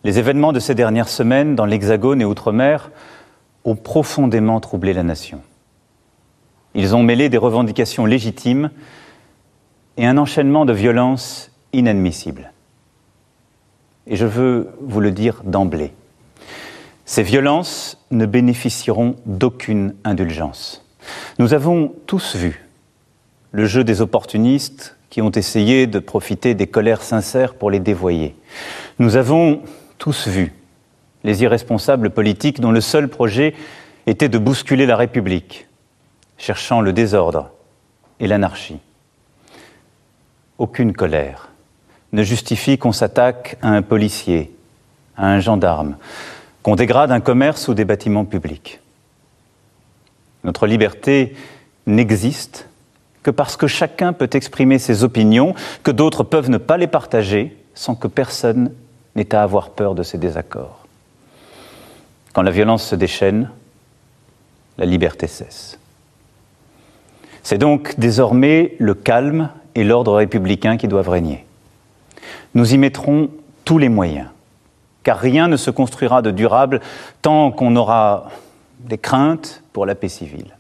Les événements de ces dernières semaines dans l'Hexagone et Outre-mer ont profondément troublé la nation. Ils ont mêlé des revendications légitimes et un enchaînement de violences inadmissibles. Et je veux vous le dire d'emblée, ces violences ne bénéficieront d'aucune indulgence. Nous avons tous vu le jeu des opportunistes qui ont essayé de profiter des colères sincères pour les dévoyer. Nous avons tous vu les irresponsables politiques dont le seul projet était de bousculer la République, cherchant le désordre et l'anarchie. Aucune colère ne justifie qu'on s'attaque à un policier, à un gendarme, qu'on dégrade un commerce ou des bâtiments publics. Notre liberté n'existe que parce que chacun peut exprimer ses opinions, que d'autres peuvent ne pas les partager, sans que personne n'ait à avoir peur de ses désaccords. Quand la violence se déchaîne, la liberté cesse. C'est donc désormais le calme et l'ordre républicain qui doivent régner. Nous y mettrons tous les moyens, car rien ne se construira de durable tant qu'on aura des craintes pour la paix civile.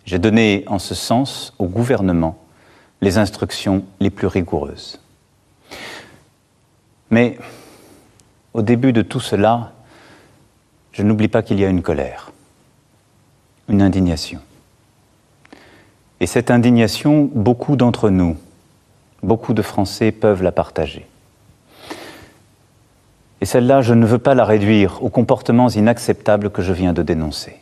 J'ai donné en ce sens au gouvernement les instructions les plus rigoureuses. Mais au début de tout cela, je n'oublie pas qu'il y a une colère, une indignation. Et cette indignation, beaucoup d'entre nous, beaucoup de Français peuvent la partager. Et celle-là, je ne veux pas la réduire aux comportements inacceptables que je viens de dénoncer.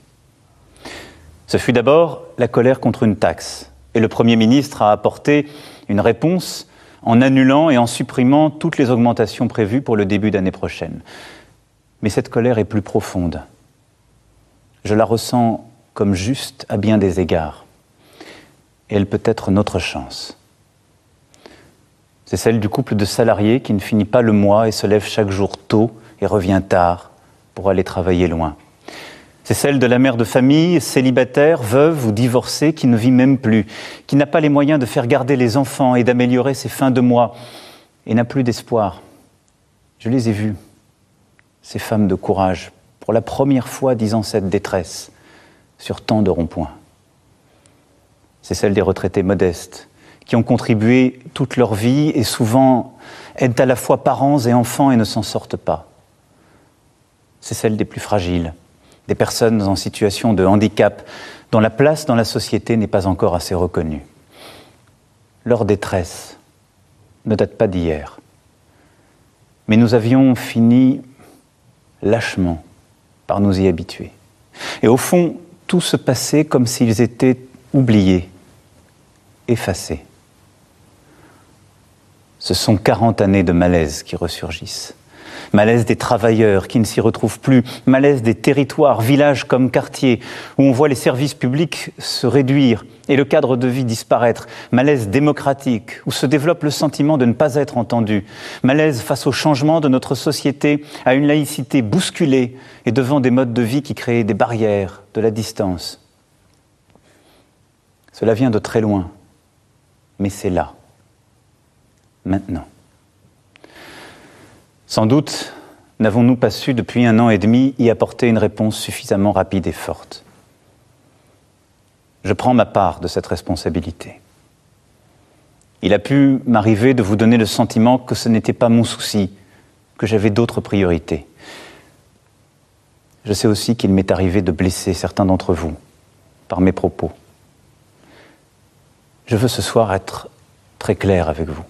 Ce fut d'abord la colère contre une taxe. Et le Premier ministre a apporté une réponse en annulant et en supprimant toutes les augmentations prévues pour le début d'année prochaine. Mais cette colère est plus profonde. Je la ressens comme juste à bien des égards. Et elle peut être notre chance. C'est celle du couple de salariés qui ne finit pas le mois et se lève chaque jour tôt et revient tard pour aller travailler loin. C'est celle de la mère de famille, célibataire, veuve ou divorcée, qui ne vit même plus, qui n'a pas les moyens de faire garder les enfants et d'améliorer ses fins de mois, et n'a plus d'espoir. Je les ai vues, ces femmes de courage, pour la première fois disant cette détresse, sur tant de ronds-points. C'est celle des retraités modestes, qui ont contribué toute leur vie et souvent aident à la fois parents et enfants et ne s'en sortent pas. C'est celle des plus fragiles, des personnes en situation de handicap, dont la place dans la société n'est pas encore assez reconnue. Leur détresse ne date pas d'hier. Mais nous avions fini lâchement par nous y habituer. Et au fond, tout se passait comme s'ils étaient oubliés, effacés. Ce sont 40 années de malaise qui ressurgissent. Malaise des travailleurs qui ne s'y retrouvent plus, malaise des territoires, villages comme quartiers, où on voit les services publics se réduire et le cadre de vie disparaître, malaise démocratique, où se développe le sentiment de ne pas être entendu, malaise face au changement de notre société, à une laïcité bousculée et devant des modes de vie qui créent des barrières, de la distance. Cela vient de très loin, mais c'est là, maintenant. Sans doute n'avons-nous pas su depuis 1 an et demi y apporter une réponse suffisamment rapide et forte. Je prends ma part de cette responsabilité. Il a pu m'arriver de vous donner le sentiment que ce n'était pas mon souci, que j'avais d'autres priorités. Je sais aussi qu'il m'est arrivé de blesser certains d'entre vous par mes propos. Je veux ce soir être très clair avec vous.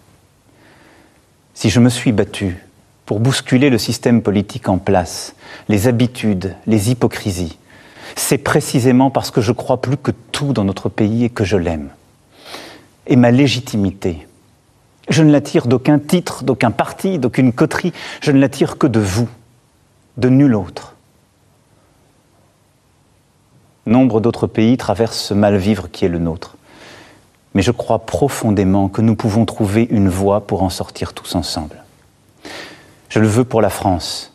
Si je me suis battu pour bousculer le système politique en place, les habitudes, les hypocrisies, c'est précisément parce que je crois plus que tout dans notre pays et que je l'aime. Et ma légitimité, je ne la tire d'aucun titre, d'aucun parti, d'aucune coterie, je ne la tire que de vous, de nul autre. Nombre d'autres pays traversent ce mal-vivre qui est le nôtre. Mais je crois profondément que nous pouvons trouver une voie pour en sortir tous ensemble. Je le veux pour la France,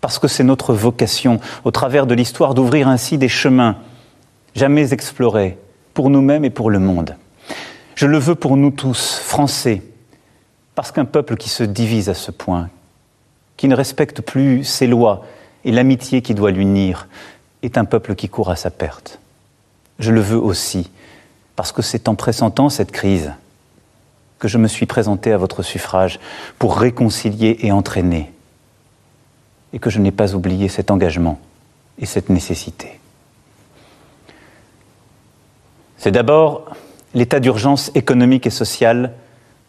parce que c'est notre vocation, au travers de l'histoire, d'ouvrir ainsi des chemins jamais explorés, pour nous-mêmes et pour le monde. Je le veux pour nous tous, Français, parce qu'un peuple qui se divise à ce point, qui ne respecte plus ses lois et l'amitié qui doit l'unir, est un peuple qui court à sa perte. Je le veux aussi, parce que c'est en pressentant cette crise que je me suis présenté à votre suffrage pour réconcilier et entraîner, et que je n'ai pas oublié cet engagement et cette nécessité. C'est d'abord l'état d'urgence économique et sociale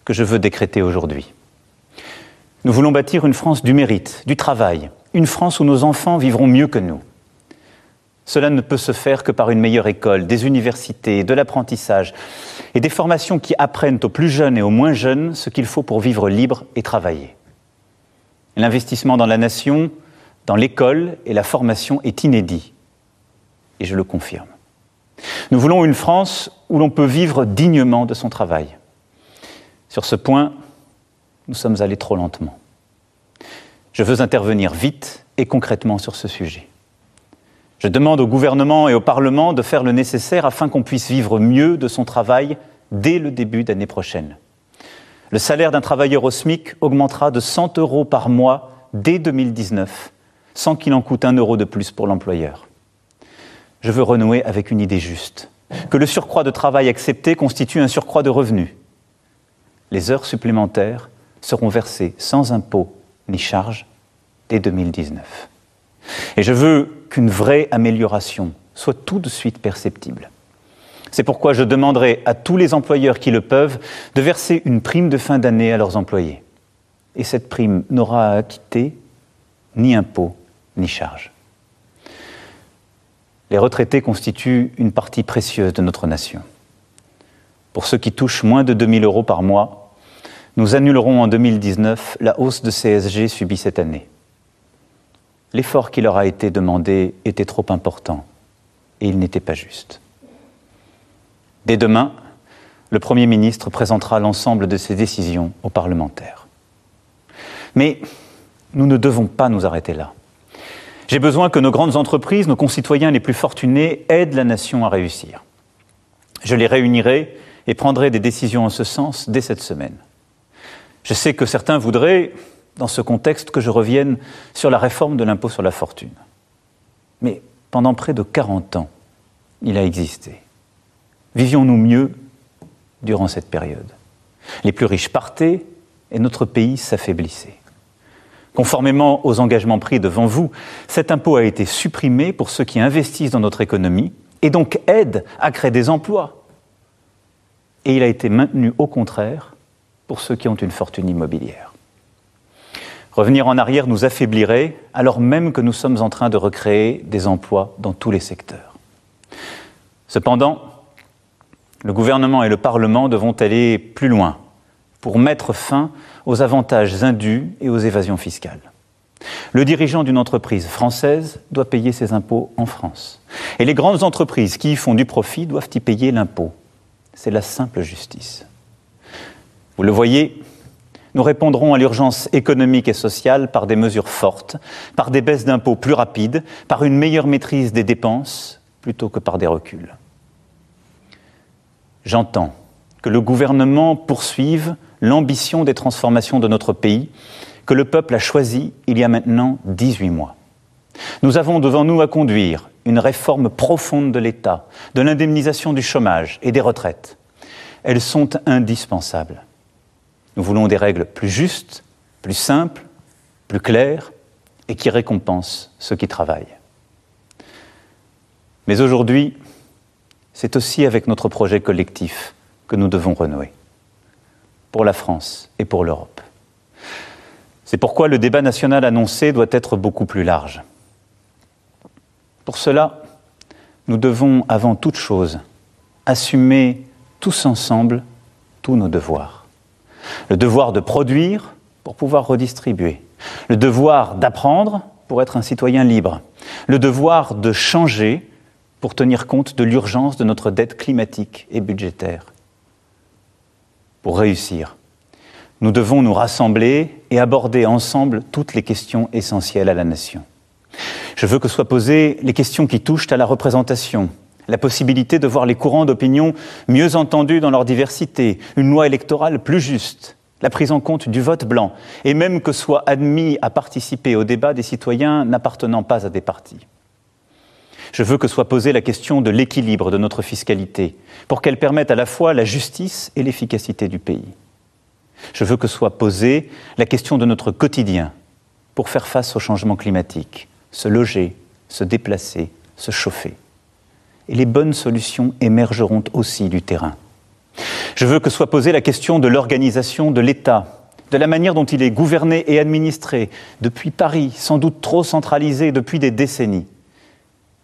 que je veux décréter aujourd'hui. Nous voulons bâtir une France du mérite, du travail, une France où nos enfants vivront mieux que nous. Cela ne peut se faire que par une meilleure école, des universités, de l'apprentissage et des formations qui apprennent aux plus jeunes et aux moins jeunes ce qu'il faut pour vivre libre et travailler. L'investissement dans la nation, dans l'école et la formation est inédit, et je le confirme. Nous voulons une France où l'on peut vivre dignement de son travail. Sur ce point, nous sommes allés trop lentement. Je veux intervenir vite et concrètement sur ce sujet. Je demande au gouvernement et au Parlement de faire le nécessaire afin qu'on puisse vivre mieux de son travail dès le début d'année prochaine. Le salaire d'un travailleur au SMIC augmentera de 100 € par mois dès 2019, sans qu'il en coûte 1 € de plus pour l'employeur. Je veux renouer avec une idée juste, que le surcroît de travail accepté constitue un surcroît de revenus. Les heures supplémentaires seront versées sans impôt ni charge dès 2019. Et je veux qu'une vraie amélioration soit tout de suite perceptible. C'est pourquoi je demanderai à tous les employeurs qui le peuvent de verser une prime de fin d'année à leurs employés. Et cette prime n'aura à acquitter ni impôt ni charge. Les retraités constituent une partie précieuse de notre nation. Pour ceux qui touchent moins de 2 000 € par mois, nous annulerons en 2019 la hausse de CSG subie cette année. L'effort qui leur a été demandé était trop important et il n'était pas juste. Dès demain, le Premier ministre présentera l'ensemble de ses décisions aux parlementaires. Mais nous ne devons pas nous arrêter là. J'ai besoin que nos grandes entreprises, nos concitoyens les plus fortunés, aident la nation à réussir. Je les réunirai et prendrai des décisions en ce sens dès cette semaine. Je sais que certains voudraient, dans ce contexte, que je revienne sur la réforme de l'impôt sur la fortune. Mais pendant près de 40 ans, il a existé. Vivions-nous mieux durant cette période? Les plus riches partaient et notre pays s'affaiblissait. Conformément aux engagements pris devant vous, cet impôt a été supprimé pour ceux qui investissent dans notre économie et donc aident à créer des emplois. Et il a été maintenu au contraire pour ceux qui ont une fortune immobilière. Revenir en arrière nous affaiblirait alors même que nous sommes en train de recréer des emplois dans tous les secteurs. Cependant, le gouvernement et le Parlement devront aller plus loin pour mettre fin aux avantages indus et aux évasions fiscales. Le dirigeant d'une entreprise française doit payer ses impôts en France. Et les grandes entreprises qui y font du profit doivent y payer l'impôt. C'est la simple justice. Vous le voyez, nous répondrons à l'urgence économique et sociale par des mesures fortes, par des baisses d'impôts plus rapides, par une meilleure maîtrise des dépenses, plutôt que par des reculs. J'entends que le gouvernement poursuive l'ambition des transformations de notre pays, que le peuple a choisi il y a maintenant 18 mois. Nous avons devant nous à conduire une réforme profonde de l'État, de l'indemnisation du chômage et des retraites. Elles sont indispensables. Nous voulons des règles plus justes, plus simples, plus claires et qui récompensent ceux qui travaillent. Mais aujourd'hui, c'est aussi avec notre projet collectif que nous devons renouer, pour la France et pour l'Europe. C'est pourquoi le débat national annoncé doit être beaucoup plus large. Pour cela, nous devons avant toute chose assumer tous ensemble tous nos devoirs. Le devoir de produire pour pouvoir redistribuer, le devoir d'apprendre pour être un citoyen libre, le devoir de changer pour tenir compte de l'urgence de notre dette climatique et budgétaire. Pour réussir, nous devons nous rassembler et aborder ensemble toutes les questions essentielles à la nation. Je veux que soient posées les questions qui touchent à la représentation, la possibilité de voir les courants d'opinion mieux entendus dans leur diversité, une loi électorale plus juste, la prise en compte du vote blanc, et même que soient admis à participer au débat des citoyens n'appartenant pas à des partis. Je veux que soit posée la question de l'équilibre de notre fiscalité, pour qu'elle permette à la fois la justice et l'efficacité du pays. Je veux que soit posée la question de notre quotidien, pour faire face au changement climatique, se loger, se déplacer, se chauffer. Et les bonnes solutions émergeront aussi du terrain. Je veux que soit posée la question de l'organisation de l'État, de la manière dont il est gouverné et administré, depuis Paris, sans doute trop centralisé depuis des décennies,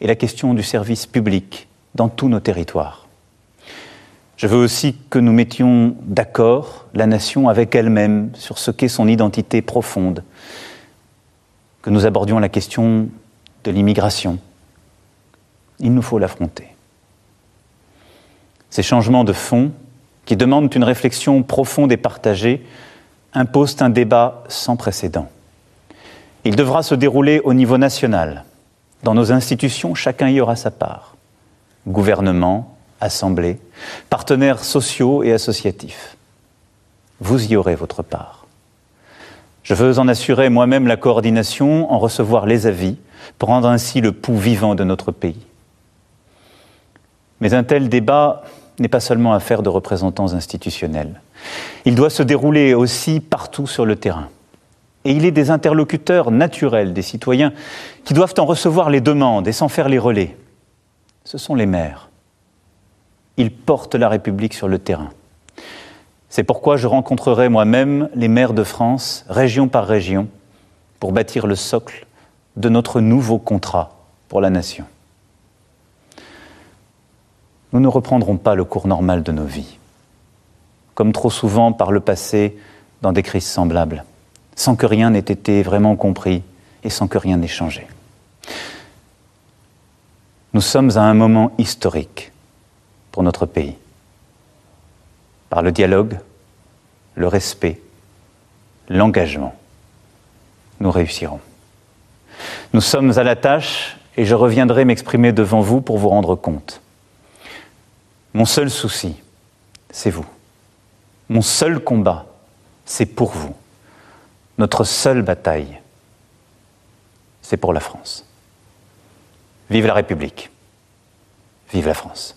et la question du service public dans tous nos territoires. Je veux aussi que nous mettions d'accord la nation avec elle-même sur ce qu'est son identité profonde, que nous abordions la question de l'immigration. Il nous faut l'affronter. Ces changements de fond, qui demandent une réflexion profonde et partagée, imposent un débat sans précédent. Il devra se dérouler au niveau national. Dans nos institutions, chacun y aura sa part. Gouvernement, assemblée, partenaires sociaux et associatifs. Vous y aurez votre part. Je veux en assurer moi-même la coordination, en recevoir les avis, pour rendre ainsi le pouls vivant de notre pays. Mais un tel débat n'est pas seulement affaire de représentants institutionnels. Il doit se dérouler aussi partout sur le terrain. Et il est des interlocuteurs naturels des citoyens qui doivent en recevoir les demandes et s'en faire les relais. Ce sont les maires. Ils portent la République sur le terrain. C'est pourquoi je rencontrerai moi-même les maires de France, région par région, pour bâtir le socle de notre nouveau contrat pour la nation. Nous ne reprendrons pas le cours normal de nos vies, comme trop souvent par le passé dans des crises semblables, sans que rien n'ait été vraiment compris et sans que rien n'ait changé. Nous sommes à un moment historique pour notre pays. Par le dialogue, le respect, l'engagement, nous réussirons. Nous sommes à la tâche et je reviendrai m'exprimer devant vous pour vous rendre compte. Mon seul souci, c'est vous. Mon seul combat, c'est pour vous. Notre seule bataille, c'est pour la France. Vive la République. Vive la France.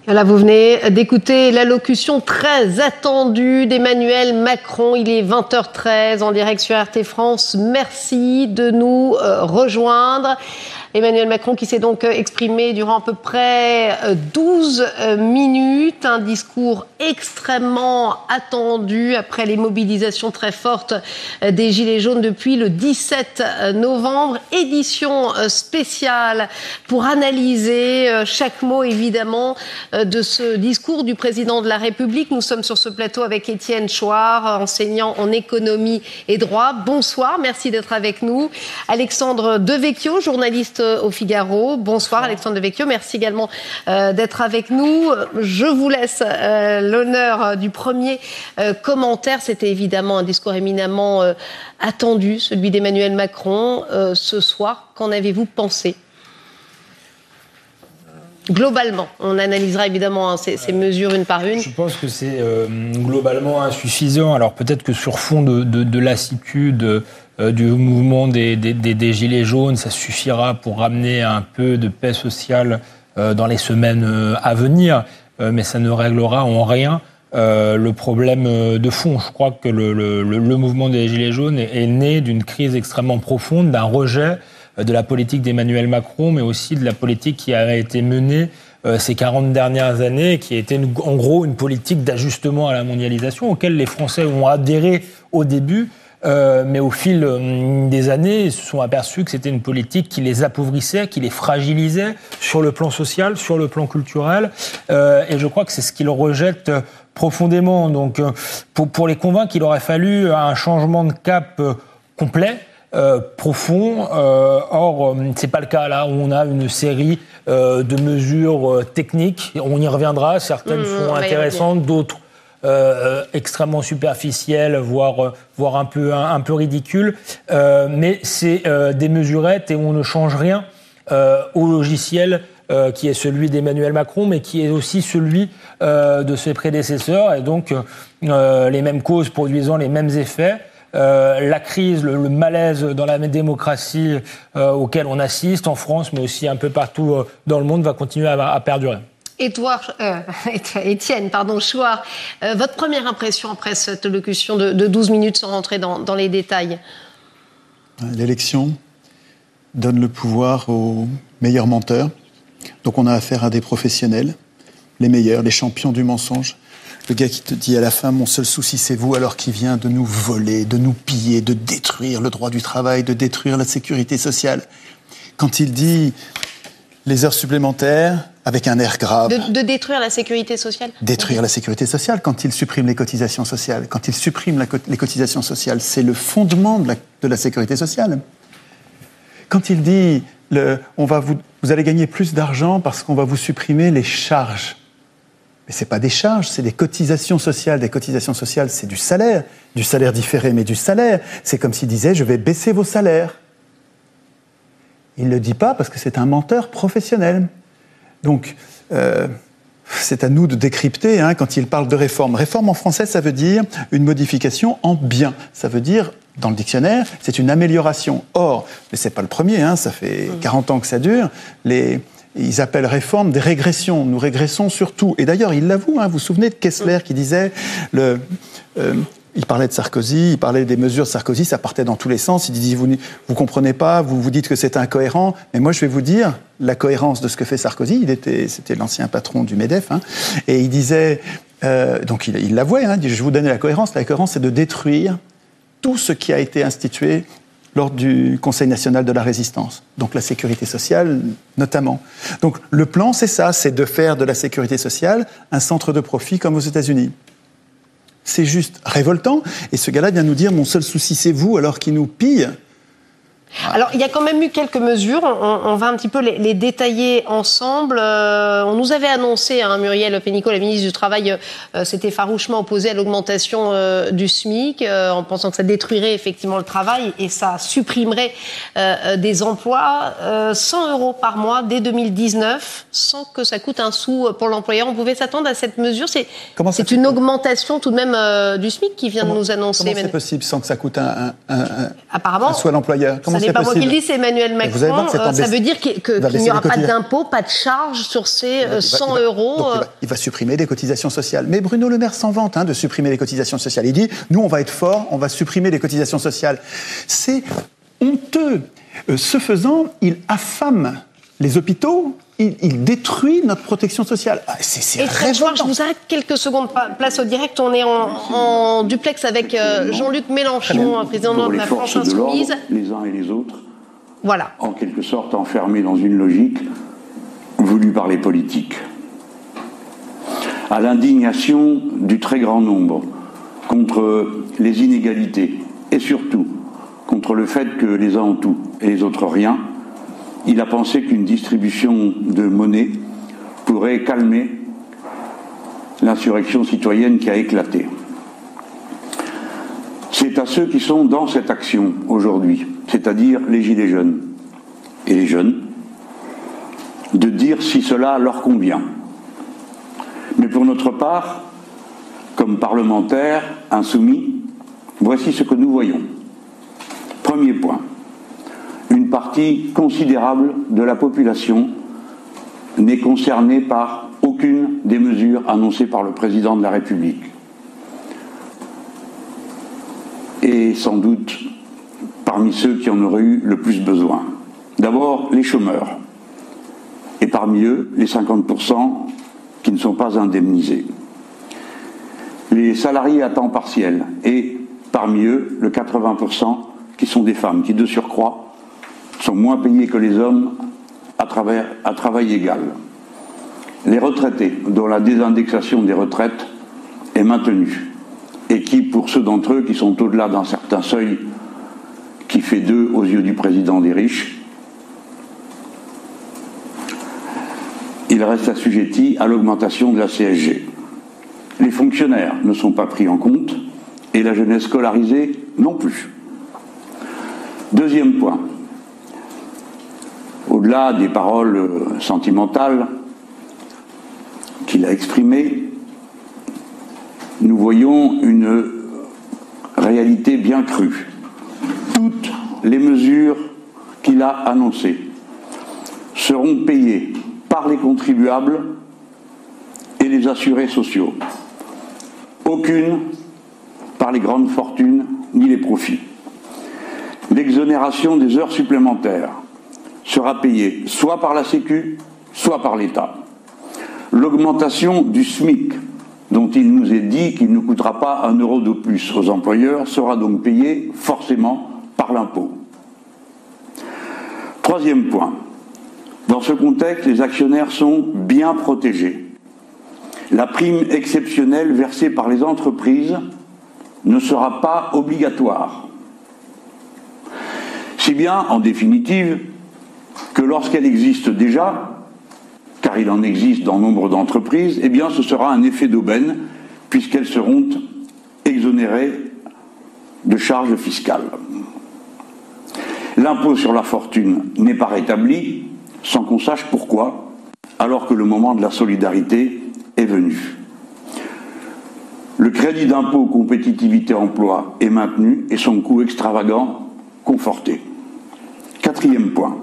Voilà, vous venez d'écouter l'allocution très attendue d'Emmanuel Macron. Il est 20h13 en direct sur RT France. Merci de nous rejoindre. Emmanuel Macron qui s'est donc exprimé durant à peu près 12 minutes. Un discours extrêmement attendu après les mobilisations très fortes des Gilets jaunes depuis le 17 novembre. Édition spéciale pour analyser chaque mot évidemment de ce discours du président de la République. Nous sommes sur ce plateau avec Étienne Chouard, enseignant en économie et droit. Bonsoir, merci d'être avec nous. Alexandre Devecchio, journaliste au Figaro. Bonsoir Alexandre Devecchio, merci également d'être avec nous. Je vous laisse l'honneur du premier commentaire. C'était évidemment un discours éminemment attendu, celui d'Emmanuel Macron ce soir. Qu'en avez-vous pensé ? Globalement, on analysera évidemment ces mesures une par une. Je pense que c'est globalement insuffisant. Alors peut-être que sur fond de lassitude du mouvement des Gilets jaunes, ça suffira pour ramener un peu de paix sociale dans les semaines à venir, mais ça ne réglera en rien le problème de fond. Je crois que le mouvement des Gilets jaunes est né d'une crise extrêmement profonde, d'un rejet de la politique d'Emmanuel Macron, mais aussi de la politique qui a été menée ces 40 dernières années, qui a été en gros une politique d'ajustement à la mondialisation, auquel les Français ont adhéré au début, mais au fil des années, ils se sont aperçus que c'était une politique qui les appauvrissait, qui les fragilisait sur le plan social, sur le plan culturel, et je crois que c'est ce qu'ils rejettent profondément. Donc, pour les convaincre, il aurait fallu un changement de cap complet, profond. Or, c'est pas le cas là où on a une série de mesures techniques. On y reviendra. Certaines sont intéressantes, d'autres extrêmement superficielles, voire un peu ridicules. Mais c'est des mesurettes et on ne change rien. au logiciel qui est celui d'Emmanuel Macron, mais qui est aussi celui de ses prédécesseurs, et donc les mêmes causes produisant les mêmes effets. La crise, le malaise dans la démocratie auquel on assiste en France, mais aussi un peu partout dans le monde, va continuer à perdurer. Étienne Chouard, votre première impression après cette allocution de 12 minutes sans rentrer dans les détails? L'élection donne le pouvoir aux meilleurs menteurs. Donc on a affaire à des professionnels, les meilleurs, les champions du mensonge. Le gars qui te dit à la fin, mon seul souci c'est vous, alors qu'il vient de nous voler, de nous piller, de détruire le droit du travail, de détruire la sécurité sociale. Quand il dit les heures supplémentaires, avec un air grave. De détruire la sécurité sociale? Détruire la sécurité sociale, quand il supprime les cotisations sociales. Quand il supprime les cotisations sociales, c'est le fondement de la sécurité sociale. Quand il dit, vous allez gagner plus d'argent parce qu'on va vous supprimer les charges. Mais c'est pas des charges, c'est des cotisations sociales. Des cotisations sociales, c'est du salaire différé, mais du salaire. C'est comme s'il disait, je vais baisser vos salaires. Il le dit pas parce que c'est un menteur professionnel. Donc, c'est à nous de décrypter quand il parle de réforme. Réforme en français, ça veut dire une modification en bien. Ça veut dire, dans le dictionnaire, c'est une amélioration. Or, mais c'est pas le premier, ça fait 40 ans que ça dure, ils appellent réforme des régressions. Nous régressons sur tout. Et d'ailleurs, il l'avoue, vous vous souvenez de Kessler qui disait... il parlait de Sarkozy, il parlait des mesures de Sarkozy, ça partait dans tous les sens. Il dit, vous comprenez pas, vous dites que c'est incohérent. Mais moi, je vais vous dire la cohérence de ce que fait Sarkozy. C'était l'ancien patron du MEDEF. Et il disait, donc il l'avouait, il dit, je vais vous donner la cohérence. La cohérence, c'est de détruire tout ce qui a été institué lors du Conseil national de la résistance. Donc la sécurité sociale, notamment. Donc le plan, c'est ça, c'est de faire de la sécurité sociale un centre de profit comme aux États-Unis. C'est juste révoltant. Et ce gars-là vient nous dire « mon seul souci, c'est vous », alors qu'il nous pille. Alors, il y a quand même eu quelques mesures. On va un petit peu les détailler ensemble. On nous avait annoncé, Muriel Pénicaud, la ministre du Travail, s'était farouchement opposée à l'augmentation du SMIC, en pensant que ça détruirait effectivement le travail et ça supprimerait des emplois. 100 € par mois dès 2019, sans que ça coûte un sou pour l'employeur. On pouvait s'attendre à cette mesure. C'est une augmentation tout de même du SMIC qui vient de nous annoncer. Comment c'est possible sans que ça coûte un sou à l'employeur? Ce n'est pas moi qui le dis, c'est Emmanuel Macron. Ça veut dire qu'il n'y aura pas d'impôt, pas de charge sur ces 100 €. Donc il va supprimer des cotisations sociales. Mais Bruno Le Maire s'en vante de supprimer les cotisations sociales. Il dit, nous on va être forts, on va supprimer les cotisations sociales. C'est honteux. Ce faisant, il affame les hôpitaux, il détruit notre protection sociale. C'est révoltant. Je vous arrête quelques secondes, place au direct. On est en duplex avec Jean-Luc Mélenchon, président de la France Insoumise. Les uns et les autres, voilà. En quelque sorte enfermés dans une logique voulue par les politiques. À l'indignation du très grand nombre contre les inégalités et surtout contre le fait que les uns ont tout et les autres rien, il a pensé qu'une distribution de monnaie pourrait calmer l'insurrection citoyenne qui a éclaté. C'est à ceux qui sont dans cette action aujourd'hui, c'est-à-dire les gilets jaunes et les jeunes, de dire si cela leur convient. Mais pour notre part, comme parlementaires insoumis, voici ce que nous voyons. Premier point. Une partie considérable de la population n'est concernée par aucune des mesures annoncées par le président de la République. Et sans doute parmi ceux qui en auraient eu le plus besoin. D'abord, les chômeurs. Et parmi eux, les 50% qui ne sont pas indemnisés. Les salariés à temps partiel. Et parmi eux, le 80% qui sont des femmes, qui de surcroît sont moins payés que les hommes à travail égal. Les retraités, dont la désindexation des retraites est maintenue, et qui, pour ceux d'entre eux qui sont au-delà d'un certain seuil qui fait d'eux aux yeux du président des riches, ils restent assujettis à l'augmentation de la CSG. Les fonctionnaires ne sont pas pris en compte, et la jeunesse scolarisée non plus. Deuxième point. au-delà des paroles sentimentales qu'il a exprimées, nous voyons une réalité bien crue. Toutes les mesures qu'il a annoncées seront payées par les contribuables et les assurés sociaux. Aucune par les grandes fortunes ni les profits. L'exonération des heures supplémentaires sera payée soit par la Sécu, soit par l'État. L'augmentation du SMIC, dont il nous est dit qu'il ne coûtera pas 1 euro de plus aux employeurs, sera donc payée forcément par l'impôt. Troisième point. Dans ce contexte, les actionnaires sont bien protégés. La prime exceptionnelle versée par les entreprises ne sera pas obligatoire. Si bien, en définitive, que lorsqu'elle existe déjà, car il en existe dans nombre d'entreprises, eh bien ce sera un effet d'aubaine, puisqu'elles seront exonérées de charges fiscales. L'impôt sur la fortune n'est pas rétabli, sans qu'on sache pourquoi, alors que le moment de la solidarité est venu. Le crédit d'impôt compétitivité emploi est maintenu et son coût extravagant conforté. Quatrième point.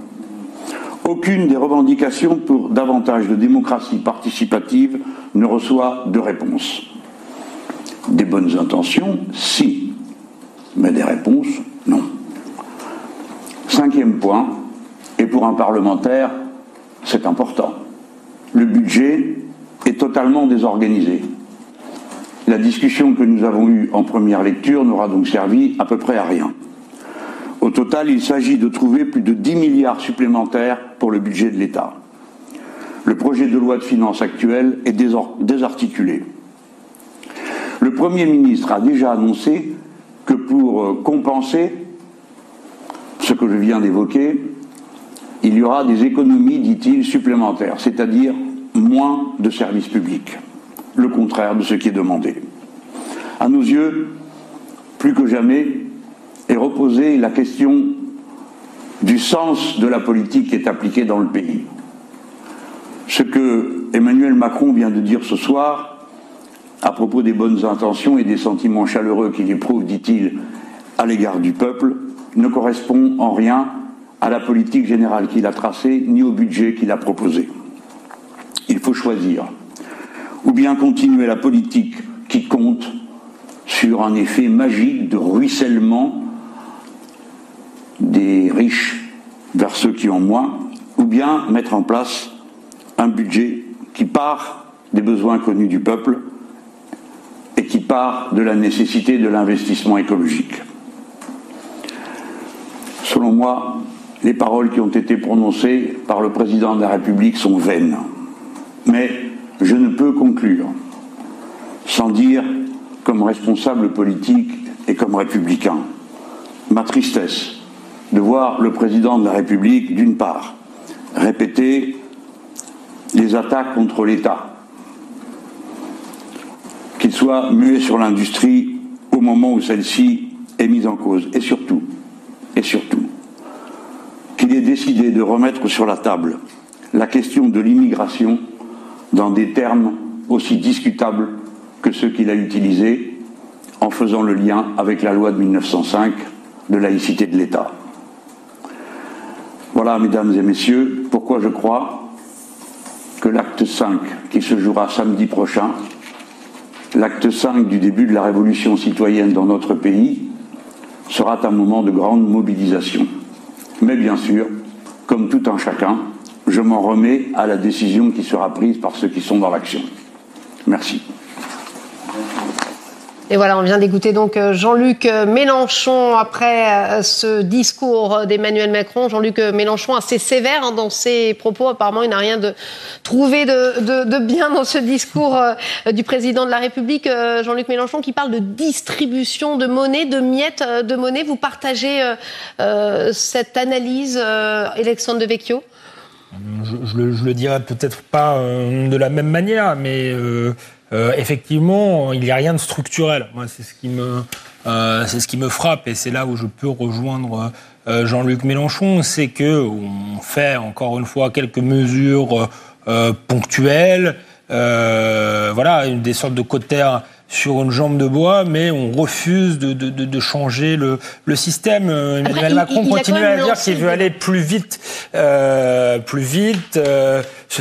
Aucune des revendications pour davantage de démocratie participative ne reçoit de réponse. Des bonnes intentions, si, mais des réponses, non. Cinquième point, et pour un parlementaire, c'est important. Le budget est totalement désorganisé. La discussion que nous avons eue en première lecture n'aura donc servi à peu près à rien. Au total, il s'agit de trouver plus de 10 milliards supplémentaires pour le budget de l'État. Le projet de loi de finances actuel est désarticulé. Le Premier ministre a déjà annoncé que pour compenser ce que je viens d'évoquer, il y aura des économies, dit-il, supplémentaires, c'est-à-dire moins de services publics. Le contraire de ce qui est demandé. À nos yeux, plus que jamais, est reposée la question du sens de la politique qui est appliquée dans le pays. Ce que Emmanuel Macron vient de dire ce soir, à propos des bonnes intentions et des sentiments chaleureux qu'il éprouve, dit-il, à l'égard du peuple, ne correspond en rien à la politique générale qu'il a tracée, ni au budget qu'il a proposé. Il faut choisir. Ou bien continuer la politique qui compte sur un effet magique de ruissellement des riches vers ceux qui ont moins, ou bien mettre en place un budget qui part des besoins connus du peuple et qui part de la nécessité de l'investissement écologique. Selon moi, les paroles qui ont été prononcées par le président de la République sont vaines. Mais je ne peux conclure sans dire, comme responsable politique et comme républicain, ma tristesse de voir le président de la République, d'une part, répéter les attaques contre l'État, qu'il soit muet sur l'industrie au moment où celle-ci est mise en cause, et surtout, qu'il ait décidé de remettre sur la table la question de l'immigration dans des termes aussi discutables que ceux qu'il a utilisés en faisant le lien avec la loi de 1905 de laïcité de l'État. Voilà, mesdames et messieurs, pourquoi je crois que l'acte 5, qui se jouera samedi prochain, l'acte 5 du début de la révolution citoyenne dans notre pays, sera un moment de grande mobilisation. Mais bien sûr, comme tout un chacun, je m'en remets à la décision qui sera prise par ceux qui sont dans l'action. Merci. Et voilà, on vient d'écouter donc Jean-Luc Mélenchon après ce discours d'Emmanuel Macron. Jean-Luc Mélenchon assez sévère dans ses propos. Apparemment, il n'a rien trouvé de bien dans ce discours du président de la République. Jean-Luc Mélenchon qui parle de distribution de monnaie, de miettes de monnaie. Vous partagez cette analyse, Alexandre Devecchio ? Je le dirais peut-être pas de la même manière, mais effectivement, il n'y a rien de structurel. Moi, c'est ce qui me frappe, et c'est là où je peux rejoindre Jean-Luc Mélenchon, c'est que on fait encore une fois quelques mesures ponctuelles, des sortes de cautères sur une jambe de bois, mais on refuse de changer le système. Emmanuel Macron continue à dire qu'il veut aller plus vite, se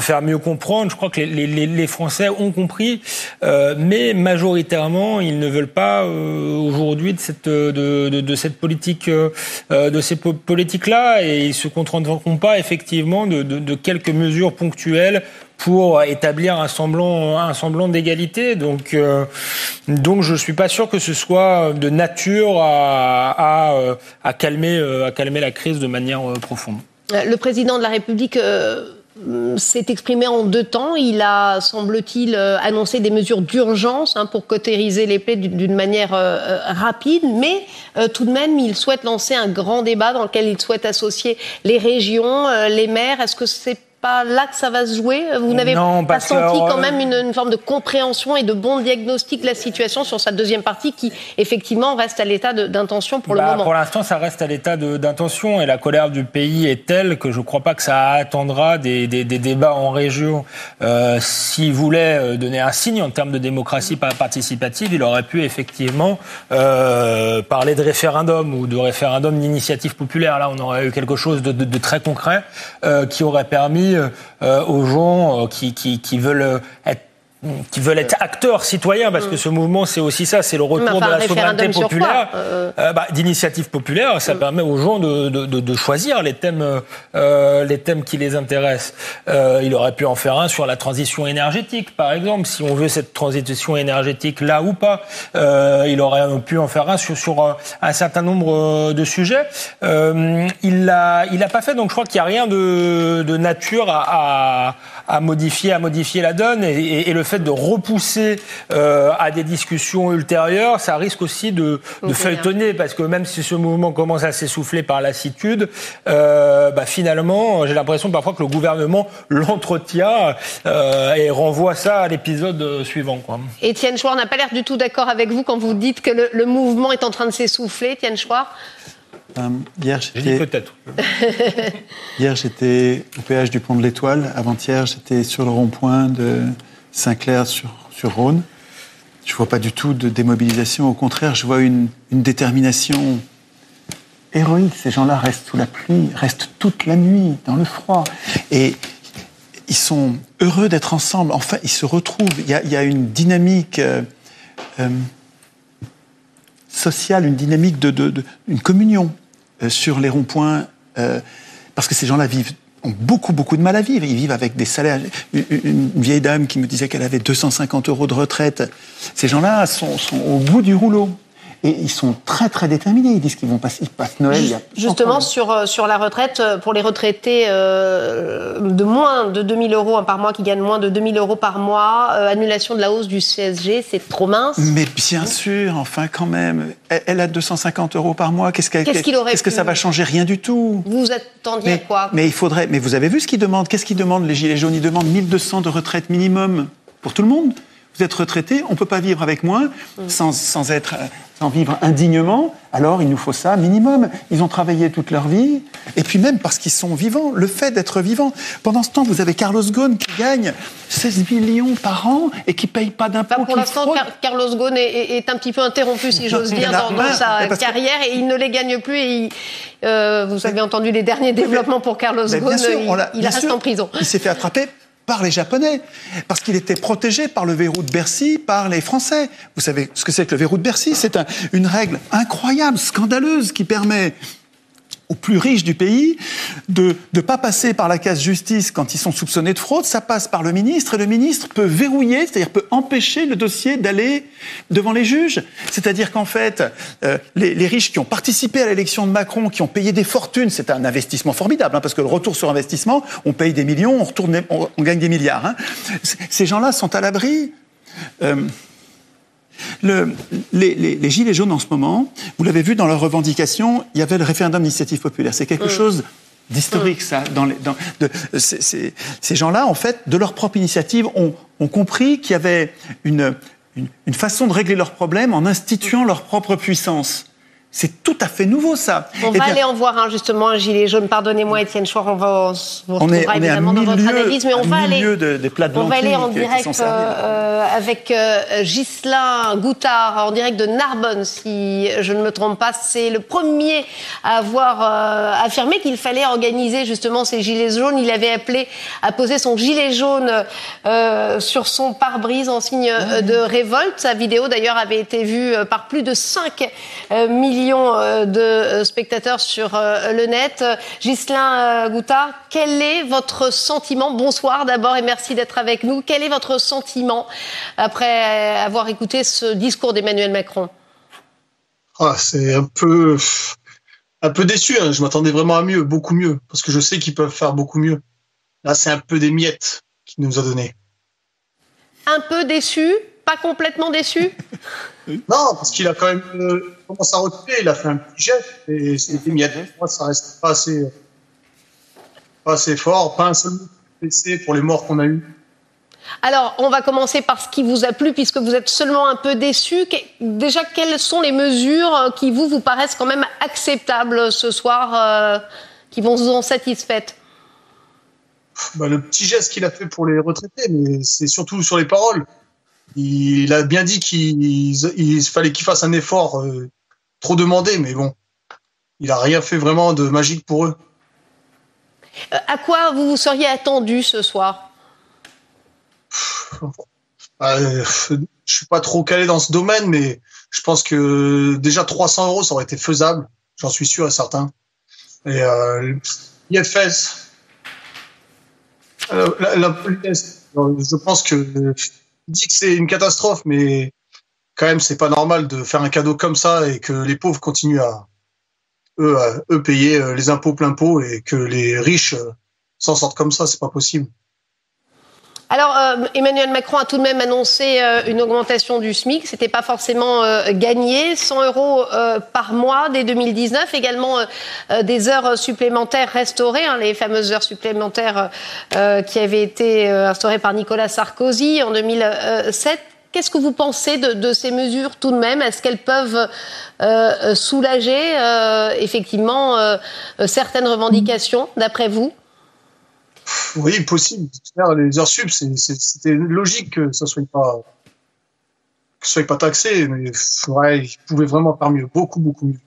faire mieux comprendre. Je crois que les Français ont compris, mais majoritairement, ils ne veulent pas aujourd'hui de cette politique, de ces politiques-là, et ils se contenteront pas effectivement de quelques mesures ponctuelles pour établir un semblant d'égalité. Donc je suis pas sûr que ce soit de nature à calmer la crise de manière profonde. Le président de la République s'est exprimé en 2 temps. Il a, semble-t-il, annoncé des mesures d'urgence pour cautériser les plaies d'une manière rapide, mais tout de même, il souhaite lancer un grand débat dans lequel il souhaite associer les régions, les maires. Est-ce que c'est pas là que ça va se jouer? Vous n'avez pas senti quand même une forme de compréhension et de bon diagnostic de la situation sur sa deuxième partie qui, effectivement, reste à l'état d'intention pour le moment? Pour l'instant, ça reste à l'état d'intention, et la colère du pays est telle que je ne crois pas que ça attendra des débats en région. S'il voulait donner un signe en termes de démocratie participative, il aurait pu effectivement parler de référendum ou de référendum d'initiative populaire. Là, on aurait eu quelque chose de très concret qui aurait permis aux gens qui veulent être acteurs citoyens, parce que ce mouvement, c'est aussi ça, c'est le retour de la souveraineté populaire, d'initiative populaire. Ça permet aux gens de choisir les thèmes qui les intéressent. Il aurait pu en faire un sur la transition énergétique, par exemple, si on veut cette transition énergétique là ou pas. Il aurait pu en faire un sur un certain nombre de sujets. Il l'a pas fait, donc je crois qu'il n'y a rien de nature à modifier la donne, et le fait de repousser à des discussions ultérieures, ça risque aussi de feuilletonner, parce que même si ce mouvement commence à s'essouffler par lassitude, finalement, j'ai l'impression parfois que le gouvernement l'entretient et renvoie ça à l'épisode suivant, quoi. Étienne Chouard n'a pas l'air du tout d'accord avec vous quand vous dites que le mouvement est en train de s'essouffler. Étienne Chouard? Hier, j'étais au péage du Pont de l'Étoile. Avant-hier, j'étais sur le rond-point de Saint-Clair sur Rhône. Je ne vois pas du tout de démobilisation. Au contraire, je vois une détermination héroïque. Ces gens-là restent sous la pluie, restent toute la nuit dans le froid. Et ils sont heureux d'être ensemble. Enfin, ils se retrouvent. Il y a une dynamique sociale, une dynamique une communion sur les ronds-points, parce que ces gens-là ont beaucoup de mal à vivre. Ils vivent avec des salaires. Une vieille dame qui me disait qu'elle avait 250 € de retraite. Ces gens-là sont au bout du rouleau. Et ils sont très déterminés. Ils disent qu'ils passent Noël. Justement, sur la retraite, pour les retraités de moins de 2 000 € par mois, qui gagnent moins de 2 000 € par mois, annulation de la hausse du CSG, c'est trop mince. Mais bien sûr, enfin quand même. Elle a 250 € par mois. Qu'est-ce que ça va changer? Rien du tout. Vous attendiez quoi? Mais il faudrait. Mais vous avez vu ce qu'ils demandent? Qu'est-ce qu'ils demandent, les Gilets jaunes? Ils demandent 1 200 de retraite minimum pour tout le monde. Vous êtes retraité, on ne peut pas vivre avec moins sans vivre indignement, alors il nous faut ça minimum. Ils ont travaillé toute leur vie, et puis même parce qu'ils sont vivants, le fait d'être vivant. Pendant ce temps, vous avez Carlos Ghosn qui gagne 16 millions par an et qui ne paye pas d'impôts. Pour l'instant, Carlos Ghosn est un petit peu interrompu, si j'ose dire, dans sa carrière, et il ne les gagne plus. Et vous avez entendu les derniers développement pour Carlos Ghosn, il reste en prison. Il s'est fait attraper par les Japonais, parce qu'il était protégé par le verrou de Bercy, par les Français. Vous savez ce que c'est que le verrou de Bercy? C'est une règle incroyable, scandaleuse, qui permet aux plus riches du pays de ne pas passer par la case justice quand ils sont soupçonnés de fraude. Ça passe par le ministre, et le ministre peut verrouiller, c'est-à-dire peut empêcher le dossier d'aller devant les juges. C'est-à-dire qu'en fait, les riches qui ont participé à l'élection de Macron, qui ont payé des fortunes, c'est un investissement formidable, parce que le retour sur investissement, on paye des millions, on gagne des milliards. Ces gens-là sont à l'abri. Les Gilets jaunes en ce moment, vous l'avez vu dans leurs revendications, il y avait le référendum d'initiative populaire. C'est quelque chose d'historique, ça. Ces gens-là, en fait, de leur propre initiative, ont compris qu'il y avait une façon de régler leurs problèmes en instituant leur propre puissance. C'est tout à fait nouveau, ça. On va aller en voir justement un gilet jaune. Pardonnez-moi, Étienne Chouard, vous retrouvera évidemment dans votre analyse, mais on va aller en direct avec Ghislain Goutard, en direct de Narbonne, si je ne me trompe pas. C'est le premier à avoir affirmé qu'il fallait organiser justement ces gilets jaunes. Il avait appelé à poser son gilet jaune sur son pare-brise en signe de révolte. Sa vidéo d'ailleurs avait été vue par plus de 5 millions de spectateurs sur le net. Ghislain Goutard, quel est votre sentiment? Bonsoir d'abord et merci d'être avec nous. Quel est votre sentiment après avoir écouté ce discours d'Emmanuel Macron? C'est un peu déçu. Hein. Je m'attendais vraiment à mieux, beaucoup mieux, parce que je sais qu'ils peuvent faire beaucoup mieux. Là, c'est un peu des miettes qu'il nous a donné. Un peu déçu? Pas complètement déçu? Non, parce qu'il a quand même commencé à reculer, il a fait un petit geste, et c'est des miettes. Moi, ça reste pas assez fort, pas un seul mot blessé pour les morts qu'on a eues. Alors, on va commencer par ce qui vous a plu, puisque vous êtes seulement un peu déçu. Déjà, quelles sont les mesures qui vous paraissent quand même acceptables ce soir, qui vont vous en satisfaites? Le petit geste qu'il a fait pour les retraités, mais c'est surtout sur les paroles. Il a bien dit qu'il fallait qu'il fasse un effort trop demandé, mais bon, il a rien fait vraiment de magique pour eux. À quoi vous seriez attendu ce soir? Je suis pas trop calé dans ce domaine, mais je pense que déjà 300 €, ça aurait été faisable, j'en suis sûr et certain. Et l'IFS, je pense que dit que c'est une catastrophe, mais quand même, c'est pas normal de faire un cadeau comme ça et que les pauvres continuent à eux payer les impôts plein pot et que les riches s'en sortent comme ça, c'est pas possible. Alors, Emmanuel Macron a tout de même annoncé une augmentation du SMIC. C'était pas forcément gagné. 100 € par mois dès 2019. Également des heures supplémentaires restaurées, les fameuses heures supplémentaires qui avaient été instaurées par Nicolas Sarkozy en 2007. Qu'est-ce que vous pensez de ces mesures tout de même? Est-ce qu'elles peuvent soulager effectivement certaines revendications, d'après vous? Oui, possible. Les heures sup, c'était logique que ça soit pas taxé, mais ils pouvaient vraiment faire mieux, beaucoup, beaucoup mieux.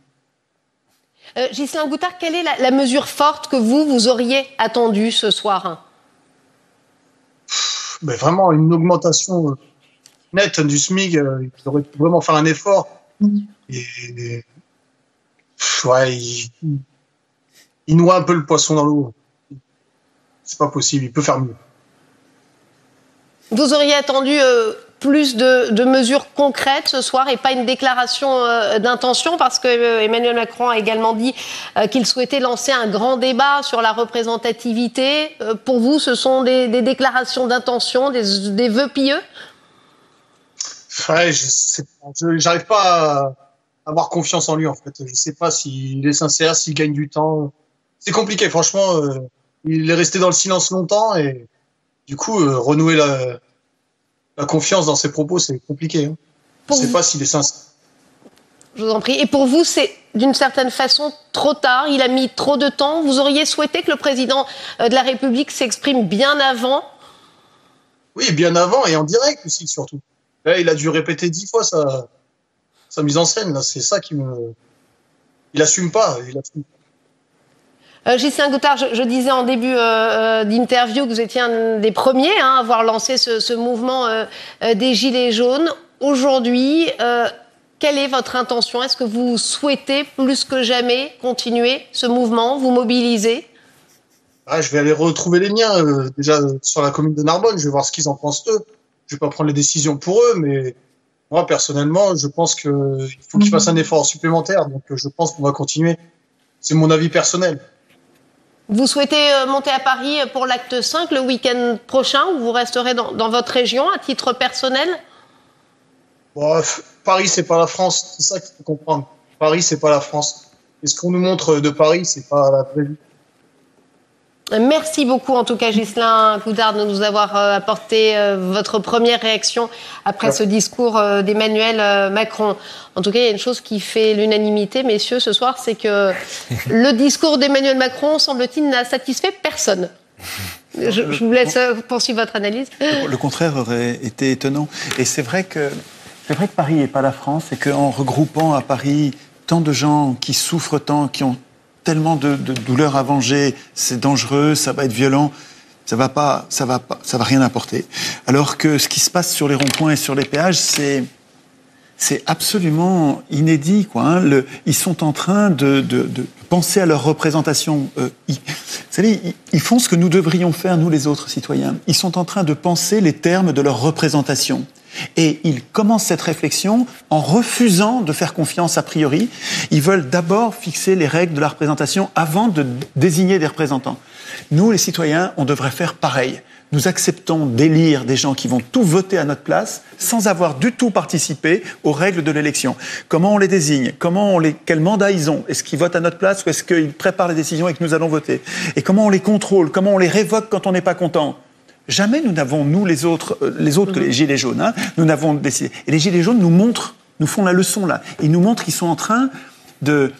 Ghislain Goutard, quelle est la mesure forte que vous auriez attendue ce soir? Vraiment une augmentation nette du SMIC. Il aurait pu vraiment faire un effort. Et il noie un peu le poisson dans l'eau. C'est pas possible, il peut faire mieux. Vous auriez attendu plus de mesures concrètes ce soir et pas une déclaration d'intention, parce que Emmanuel Macron a également dit qu'il souhaitait lancer un grand débat sur la représentativité. Pour vous, ce sont des déclarations d'intention, des vœux pieux? J'arrive pas à avoir confiance en lui, en fait. Je sais pas s'il est sincère, s'il gagne du temps. C'est compliqué, franchement. Il est resté dans le silence longtemps et du coup, renouer la confiance dans ses propos, c'est compliqué. Je ne sais pas s'il est sincère. Je vous en prie. Et pour vous, c'est d'une certaine façon trop tard? Il a mis trop de temps? Vous auriez souhaité que le président de la République s'exprime bien avant? Oui, bien avant et en direct aussi, surtout. Là, il a dû répéter 10 fois sa mise en scène. Là, c'est ça qui me... Il assume pas. Ghislain Goutard, je disais en début d'interview que vous étiez un des premiers à avoir lancé ce mouvement des Gilets jaunes. Aujourd'hui, quelle est votre intention? Est-ce que vous souhaitez plus que jamais continuer ce mouvement, vous mobiliser? Je vais aller retrouver les miens, déjà sur la commune de Narbonne. Je vais voir ce qu'ils en pensent eux. Je vais pas prendre les décisions pour eux, mais moi, personnellement, je pense qu'il faut qu'ils fassent un effort supplémentaire. Donc, je pense qu'on va continuer. C'est mon avis personnel. Vous souhaitez monter à Paris pour l'acte 5 le week-end prochain, ou vous resterez dans votre région à titre personnel? Paris, c'est pas la France. C'est ça qu'il faut comprendre. Paris, c'est pas la France. Et ce qu'on nous montre de Paris, c'est pas la vraie vie. Merci beaucoup, en tout cas, Ghislain Coudard, de nous avoir apporté votre première réaction après ce discours d'Emmanuel Macron. En tout cas, il y a une chose qui fait l'unanimité, messieurs, ce soir, c'est que le discours d'Emmanuel Macron, semble-t-il, n'a satisfait personne. Je vous laisse poursuivre votre analyse. Le contraire aurait été étonnant. Et c'est vrai que Paris n'est pas la France, et qu'en regroupant à Paris tant de gens qui souffrent tant, qui ont tellement de douleurs à venger, c'est dangereux, ça va être violent, ça va rien apporter. Alors que ce qui se passe sur les ronds-points et sur les péages, c'est absolument inédit, quoi. Hein. Ils sont en train de penser à leur représentation. Vous savez, ils font ce que nous devrions faire, nous les autres citoyens. Ils sont en train de penser les termes de leur représentation. Et ils commencent cette réflexion en refusant de faire confiance a priori. Ils veulent d'abord fixer les règles de la représentation avant de désigner des représentants. Nous, les citoyens, on devrait faire pareil. Nous acceptons d'élire des gens qui vont tout voter à notre place sans avoir du tout participé aux règles de l'élection. Comment on les désigne ? Quel mandat ils ont ? Est-ce qu'ils votent à notre place ou est-ce qu'ils préparent les décisions et que nous allons voter ? Et comment on les contrôle ? Comment on les révoque quand on n'est pas content ? Jamais nous n'avons, nous les autres que les Gilets jaunes, hein, nous n'avons décidé. Et les Gilets jaunes nous font la leçon là. Ils nous montrent qu'ils sont en train de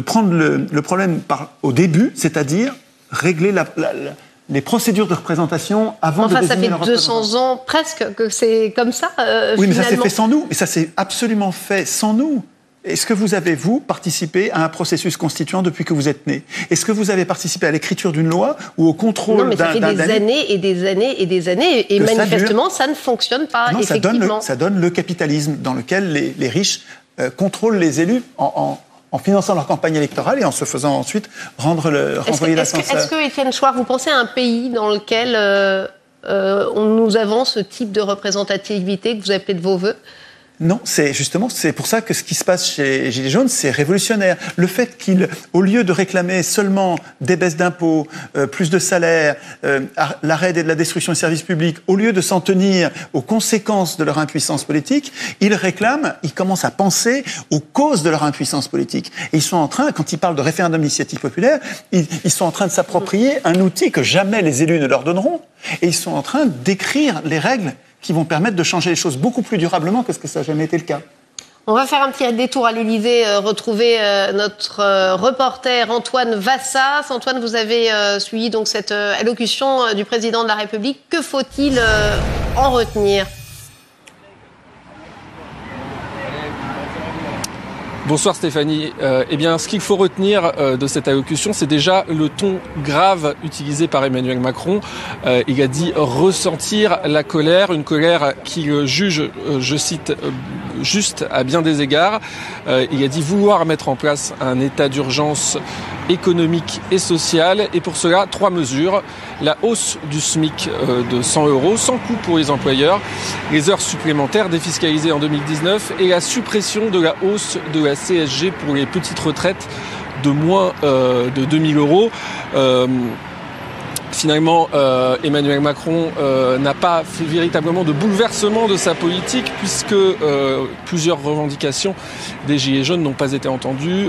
prendre le problème au début, c'est-à-dire régler les procédures de représentation avant de désigner leur représentant. Ça fait 200 ans presque que c'est comme ça, oui, mais finalement. ça s'est fait sans nous. Mais ça s'est absolument fait sans nous. Est-ce que vous avez, vous, participé à un processus constituant depuis que vous êtes né ? Est-ce que vous avez participé à l'écriture d'une loi ou au contrôle d'un... Non, mais ça fait des années et des années et des années. Et manifestement, ça ne fonctionne pas, non, effectivement. Ça donne le capitalisme dans lequel les riches contrôlent les élus en finançant leur campagne électorale et en se faisant ensuite renvoyer l'ascenseur. Est-ce que, Étienne Chouard, vous pensez à un pays dans lequel nous avons ce type de représentativité que vous appelez de vos voeux ? Non, c'est pour ça que ce qui se passe chez les Gilets jaunes, c'est révolutionnaire. Le fait qu'ils, au lieu de réclamer seulement des baisses d'impôts, plus de salaires, l'arrêt de la destruction des services publics, au lieu de s'en tenir aux conséquences de leur impuissance politique, ils commencent à penser aux causes de leur impuissance politique. Et ils sont en train, quand ils parlent de référendum d'initiative populaire, ils sont en train de s'approprier un outil que jamais les élus ne leur donneront. Et ils sont en train d'écrire les règles qui vont permettre de changer les choses beaucoup plus durablement que ce que ça n'a jamais été le cas. On va faire un petit détour à l'Élysée, retrouver notre reporter Antoine Vassas. Antoine, vous avez suivi donc cette allocution du président de la République. Que faut-il en retenir ? Bonsoir Stéphanie. Eh bien, ce qu'il faut retenir de cette allocution, c'est déjà le ton grave utilisé par Emmanuel Macron. Il a dit ressentir la colère, une colère qu'il juge, je cite, juste à bien des égards. Il a dit vouloir mettre en place un état d'urgence économique et social. Et pour cela, 3 mesures. La hausse du SMIC de 100 €, sans coût pour les employeurs, les heures supplémentaires défiscalisées en 2019 et la suppression de la hausse de la CSG pour les petites retraites de moins de 2 000 €. Finalement, Emmanuel Macron n'a pas fait véritablement de bouleversement de sa politique puisque plusieurs revendications des Gilets jaunes n'ont pas été entendues.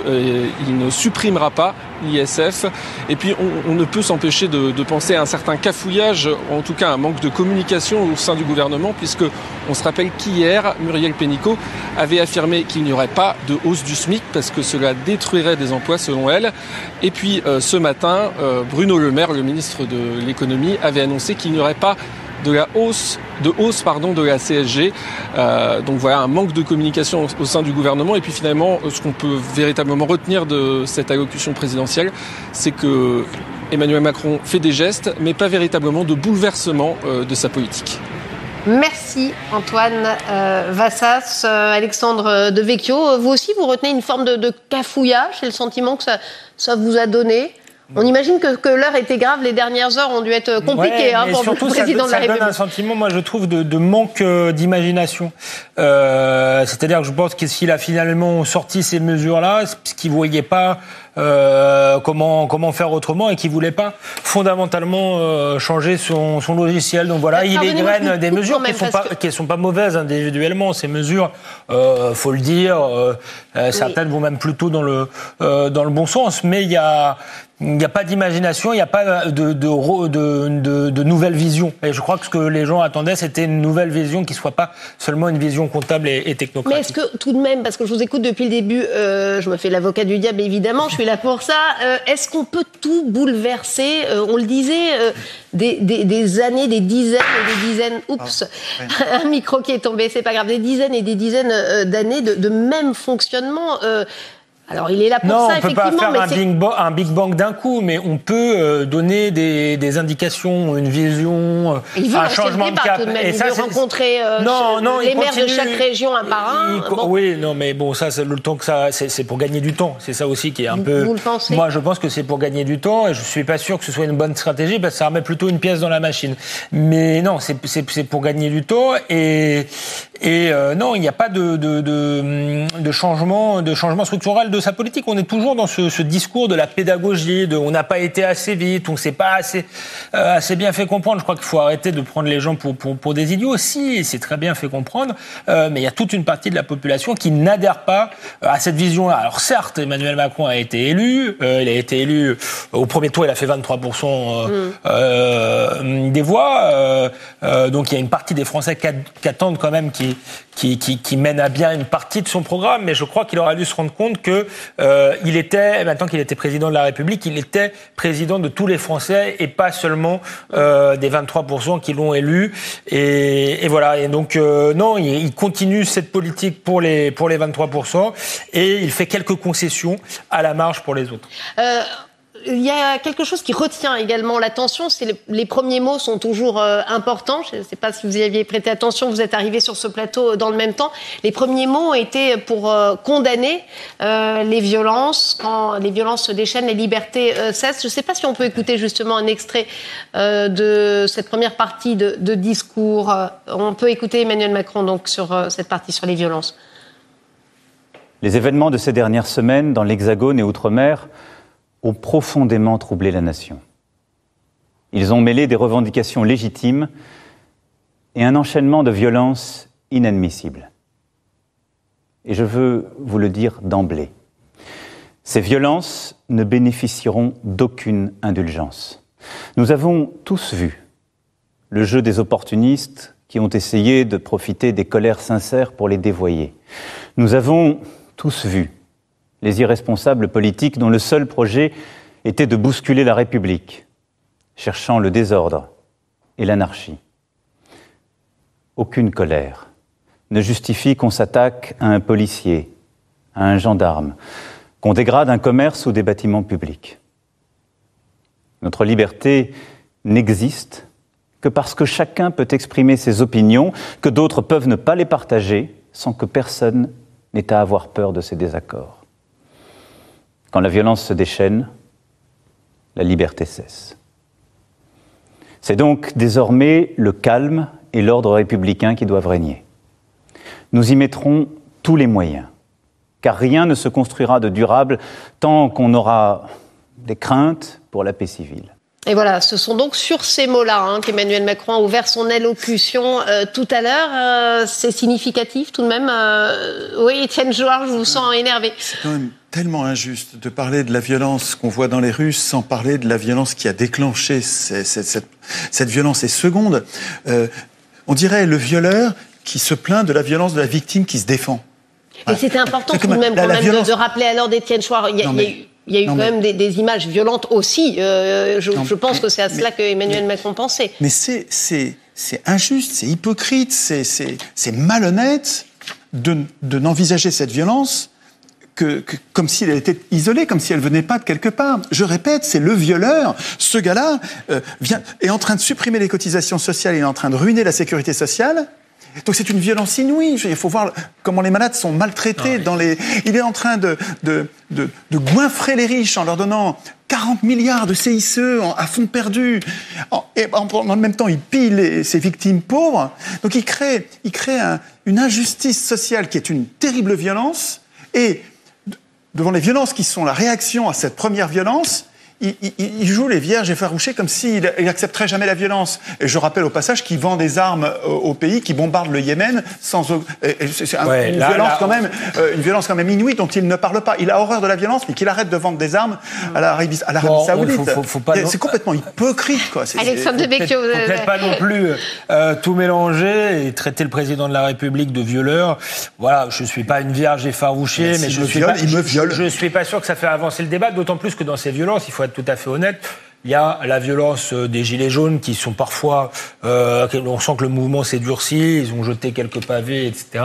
Il ne supprimera pas l'ISF. Et puis, on ne peut s'empêcher de penser à un certain cafouillage, en tout cas un manque de communication au sein du gouvernement, puisque on se rappelle qu'hier, Muriel Pénicaud avait affirmé qu'il n'y aurait pas de hausse du SMIC parce que cela détruirait des emplois selon elle. Et puis, ce matin, Bruno Le Maire, le ministre de l'économie, avait annoncé qu'il n'y aurait pas de hausse de la CSG. Donc voilà, un manque de communication au sein du gouvernement. Et puis finalement, ce qu'on peut véritablement retenir de cette allocution présidentielle, c'est que Emmanuel Macron fait des gestes, mais pas véritablement de bouleversement de sa politique. Merci Antoine Vassas. Alexandre Devecchio, vous aussi, vous retenez une forme de cafouillage, c'est le sentiment que ça vous a donné ? On imagine que l'heure était grave, les dernières heures ont dû être compliquées pour le président de la République. Ça donne un sentiment, moi je trouve, de manque d'imagination. C'est-à-dire que je pense que s'il a finalement sorti ces mesures-là, c'est parce qu'il ne voyait pas comment faire autrement et qui voulait pas fondamentalement changer son logiciel. Donc voilà, il égrène des mesures qui sont pas mauvaises individuellement. Ces mesures, faut le dire, certaines vont même plutôt dans le bon sens, mais il n'y a pas d'imagination, il n'y a pas de nouvelle vision. Et je crois que ce que les gens attendaient, c'était une nouvelle vision qui ne soit pas seulement une vision comptable et technocratique. Mais est-ce que, tout de même, parce que je vous écoute depuis le début, je me fais l'avocat du diable, évidemment, je suis là pour ça, est-ce qu'on peut tout bouleverser on le disait, des années, des dizaines et des dizaines... Oups, un micro qui est tombé, c'est pas grave. Des dizaines et des dizaines d'années de même fonctionnement... Alors, il est là pour ça, effectivement. Non, on ne peut pas faire un Big Bang d'un coup, mais on peut donner des indications, une vision, un changement de cap. Et ça, c'est rencontrer les maires de chaque région un par un. Oui, non, mais bon, ça, c'est le temps que ça, c'est pour gagner du temps. C'est ça aussi qui est un peu. Vous le pensez ? Moi, je pense que c'est pour gagner du temps, et je suis pas sûr que ce soit une bonne stratégie, parce que ça remet plutôt une pièce dans la machine. Mais non, c'est pour gagner du temps, et non, il n'y a pas de changement structurel de sa politique. On est toujours dans ce discours de la pédagogie, on n'a pas été assez vite, on ne s'est pas assez bien fait comprendre. Je crois qu'il faut arrêter de prendre les gens pour des idiots. Si, c'est très bien fait comprendre, mais il y a toute une partie de la population qui n'adhère pas à cette vision-là. Alors certes, Emmanuel Macron a été élu, il a été élu au premier tour, il a fait 23% des voix, donc il y a une partie des Français qui attendent quand même qui mène à bien une partie de son programme, mais je crois qu'il aura dû se rendre compte que maintenant qu'il était président de la République, il était président de tous les Français et pas seulement des 23% qui l'ont élu. Et voilà. Et donc non, il continue cette politique pour les 23% et il fait quelques concessions à la marge pour les autres. Il y a quelque chose qui retient également l'attention, c'est les premiers mots sont toujours importants. Je ne sais pas si vous y aviez prêté attention, vous êtes arrivé sur ce plateau dans le même temps. Les premiers mots étaient pour condamner les violences, quand les violences se déchaînent, les libertés cessent. Je ne sais pas si on peut écouter justement un extrait de cette première partie de discours. On peut écouter Emmanuel Macron donc sur cette partie sur les violences. Les événements de ces dernières semaines dans l'Hexagone et Outre-mer ont profondément troublé la nation. Ils ont mêlé des revendications légitimes et un enchaînement de violences inadmissibles. Et je veux vous le dire d'emblée, ces violences ne bénéficieront d'aucune indulgence. Nous avons tous vu le jeu des opportunistes qui ont essayé de profiter des colères sincères pour les dévoyer. Nous avons tous vu les irresponsables politiques dont le seul projet était de bousculer la République, cherchant le désordre et l'anarchie. Aucune colère ne justifie qu'on s'attaque à un policier, à un gendarme, qu'on dégrade un commerce ou des bâtiments publics. Notre liberté n'existe que parce que chacun peut exprimer ses opinions, que d'autres peuvent ne pas les partager, sans que personne n'ait à avoir peur de ses désaccords. Quand la violence se déchaîne, la liberté cesse. C'est donc désormais le calme et l'ordre républicain qui doivent régner. Nous y mettrons tous les moyens, car rien ne se construira de durable tant qu'on aura des craintes pour la paix civile. Et voilà, ce sont donc sur ces mots-là qu'Emmanuel Macron a ouvert son allocution tout à l'heure. C'est significatif tout de même. Oui, Étienne Jouard, je vous sens énervé. C'est quand même tellement injuste de parler de la violence qu'on voit dans les rues sans parler de la violence qui a déclenché cette violence. Et seconde, on dirait le violeur qui se plaint de la violence de la victime qui se défend. Et c'était important tout de même de rappeler à l'ordre d'Étienne Jouard. Il y a eu quand même des images violentes aussi. Je pense que c'est à cela que Emmanuel Macron pensait. Mais c'est injuste, c'est hypocrite, c'est malhonnête de n'envisager cette violence comme si elle était isolée, comme si elle venait pas de quelque part. Je répète, c'est le violeur. Ce gars-là est en train de supprimer les cotisations sociales, il est en train de ruiner la sécurité sociale. Donc c'est une violence inouïe. Il faut voir comment les malades sont maltraités Il est en train de goinfrer les riches en leur donnant 40 milliards de CICE à fonds perdus. Et en même temps, il pille ses victimes pauvres. Donc il crée une injustice sociale qui est une terrible violence. Et devant les violences qui sont la réaction à cette première violence, il joue les vierges effarouchées comme s'il n'accepterait jamais la violence. Et je rappelle au passage qu'il vend des armes au pays qui bombarde le Yémen c'est une violence quand même inouïe dont il ne parle pas. Il a horreur de la violence, mais qu'il arrête de vendre des armes à l'Arabie Saoudite. C'est complètement hypocrite, quoi. Alexandre Devecchio, vous n'êtes pas non plus tout mélanger et traiter le président de la République de violeur. Voilà, je suis pas une vierge effarouchée, mais je suis pas sûr que ça fait avancer le débat, d'autant plus que dans ces violences, il faut être tout à fait honnête. Il y a la violence des gilets jaunes qui sont parfois... on sent que le mouvement s'est durci, ils ont jeté quelques pavés, etc.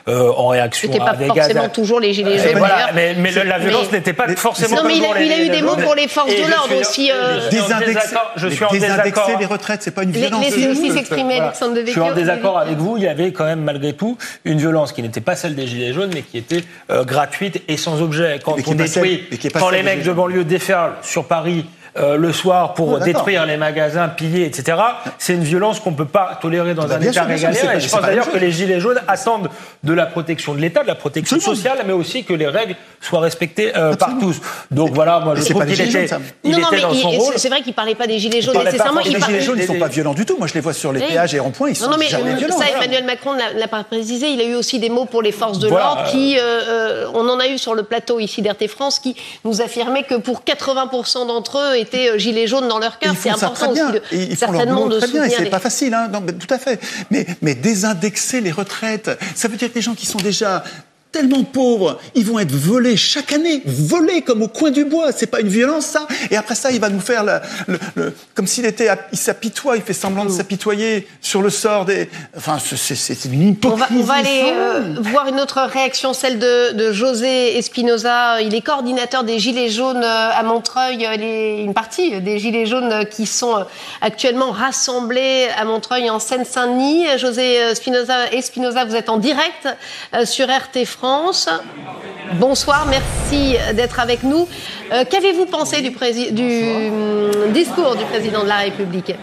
En réaction à des gaz... C'était pas forcément toujours les gilets jaunes. Voilà, mais la violence n'était pas forcément... Non, mais il a eu des mots pour les forces de l'ordre aussi. Je suis en désaccord. Désindexer les retraites, c'est pas une violence. Laissez aussi s'exprimer Alexandre Devecchio. Je suis en désaccord avec vous. Il y avait quand même, malgré tout, une violence qui n'était pas celle des gilets jaunes, mais qui était gratuite et sans objet. Quand les mecs de banlieue déferlent sur Paris... le soir pour détruire les magasins, piller, etc. C'est une violence qu'on ne peut pas tolérer dans un État régalien. Et je pense d'ailleurs que les Gilets jaunes attendent de la protection de l'État, de la protection sociale, mais aussi que les règles soient respectées par tous. Donc voilà, moi je trouve qu'il était dans son rôle. C'est vrai qu'il ne parlait pas des Gilets jaunes nécessairement. Les Gilets jaunes ne sont pas violents du tout. Moi je les vois sur les péages et ronds-points, ils sont jamais violents. Ça, Emmanuel Macron ne l'a pas précisé. Il a eu aussi des mots pour les forces de l'ordre qui, on en a eu sur le plateau ici d'RT France, qui nous affirmaient que pour 80% d'entre eux étaient Gilets jaunes dans leur cœur. C'est important aussi certainement de soutenir. Et c'est pas facile, hein. Non, tout à fait. Mais désindexer les retraites, ça veut dire que les gens qui sont déjà tellement pauvres, ils vont être volés chaque année, volés comme au coin du bois. C'est pas une violence, ça. Et après ça, il va nous faire comme s'il s'apitoie, il fait semblant de s'apitoyer sur le sort des. Enfin, c'est une hypocrisie. On va aller voir une autre réaction, celle de José Espinosa. Il est coordinateur des Gilets jaunes à Montreuil. Une partie des Gilets jaunes qui sont actuellement rassemblés à Montreuil en Seine-Saint-Denis. José Espinosa, vous êtes en direct sur RT France. Bonsoir, merci d'être avec nous. Qu'avez-vous pensé du discours du président de la République ?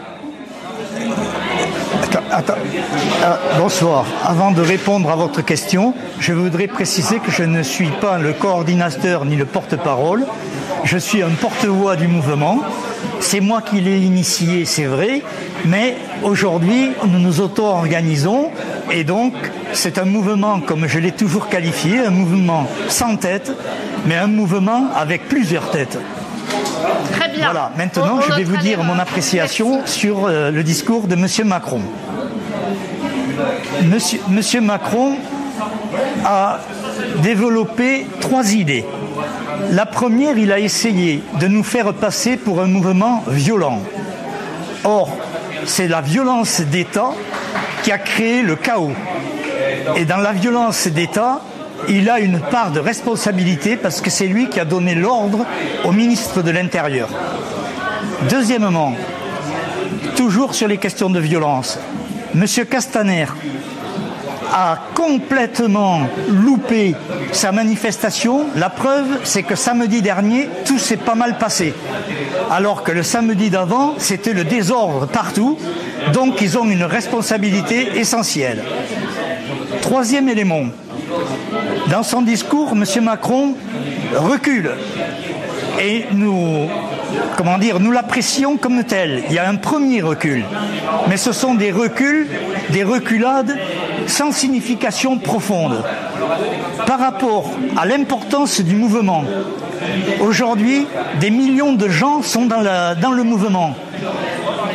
Bonsoir. Avant de répondre à votre question, je voudrais préciser que je ne suis pas le coordinateur ni le porte-parole. Je suis un porte-voix du mouvement. C'est moi qui l'ai initié, c'est vrai, mais aujourd'hui, nous nous auto-organisons et donc c'est un mouvement, comme je l'ai toujours qualifié, un mouvement sans tête, mais un mouvement avec plusieurs têtes. Très bien. Voilà, maintenant je vais vous dire mon appréciation sur le discours de M. Macron. Monsieur Macron a développé 3 idées. La première, il a essayé de nous faire passer pour un mouvement violent. Or, c'est la violence d'État qui a créé le chaos. Et dans la violence d'État, il a une part de responsabilité parce que c'est lui qui a donné l'ordre au ministre de l'Intérieur. Deuxièmement, toujours sur les questions de violence, M. Castaner a complètement loupé sa manifestation. La preuve, c'est que samedi dernier, tout s'est pas mal passé. Alors que le samedi d'avant, c'était le désordre partout. Donc, ils ont une responsabilité essentielle. Troisième élément. Dans son discours, M. Macron recule. Et nous l'apprécions comme tel. Il y a un premier recul. Mais ce sont des reculades sans signification profonde. Par rapport à l'importance du mouvement, aujourd'hui, des millions de gens sont dans le mouvement.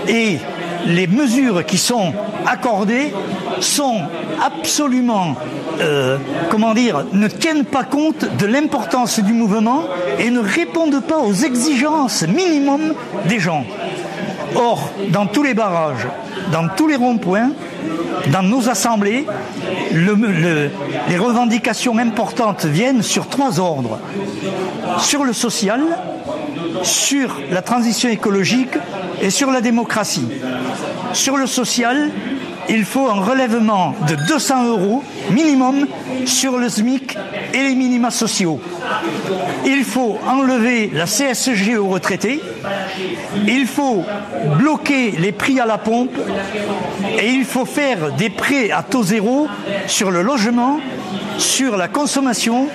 Et les mesures qui sont accordées sont absolument, ne tiennent pas compte de l'importance du mouvement et ne répondent pas aux exigences minimum des gens. Or, dans tous les barrages, dans tous les ronds-points, dans nos assemblées, les revendications importantes viennent sur 3 ordres. Sur le social, sur la transition écologique et sur la démocratie. Sur le social, il faut un relèvement de 200 € minimum sur le SMIC et les minima sociaux. Il faut enlever la CSG aux retraités. Il faut bloquer les prix à la pompe. Et il faut faire des prêts à taux zéro sur le logement, sur la consommation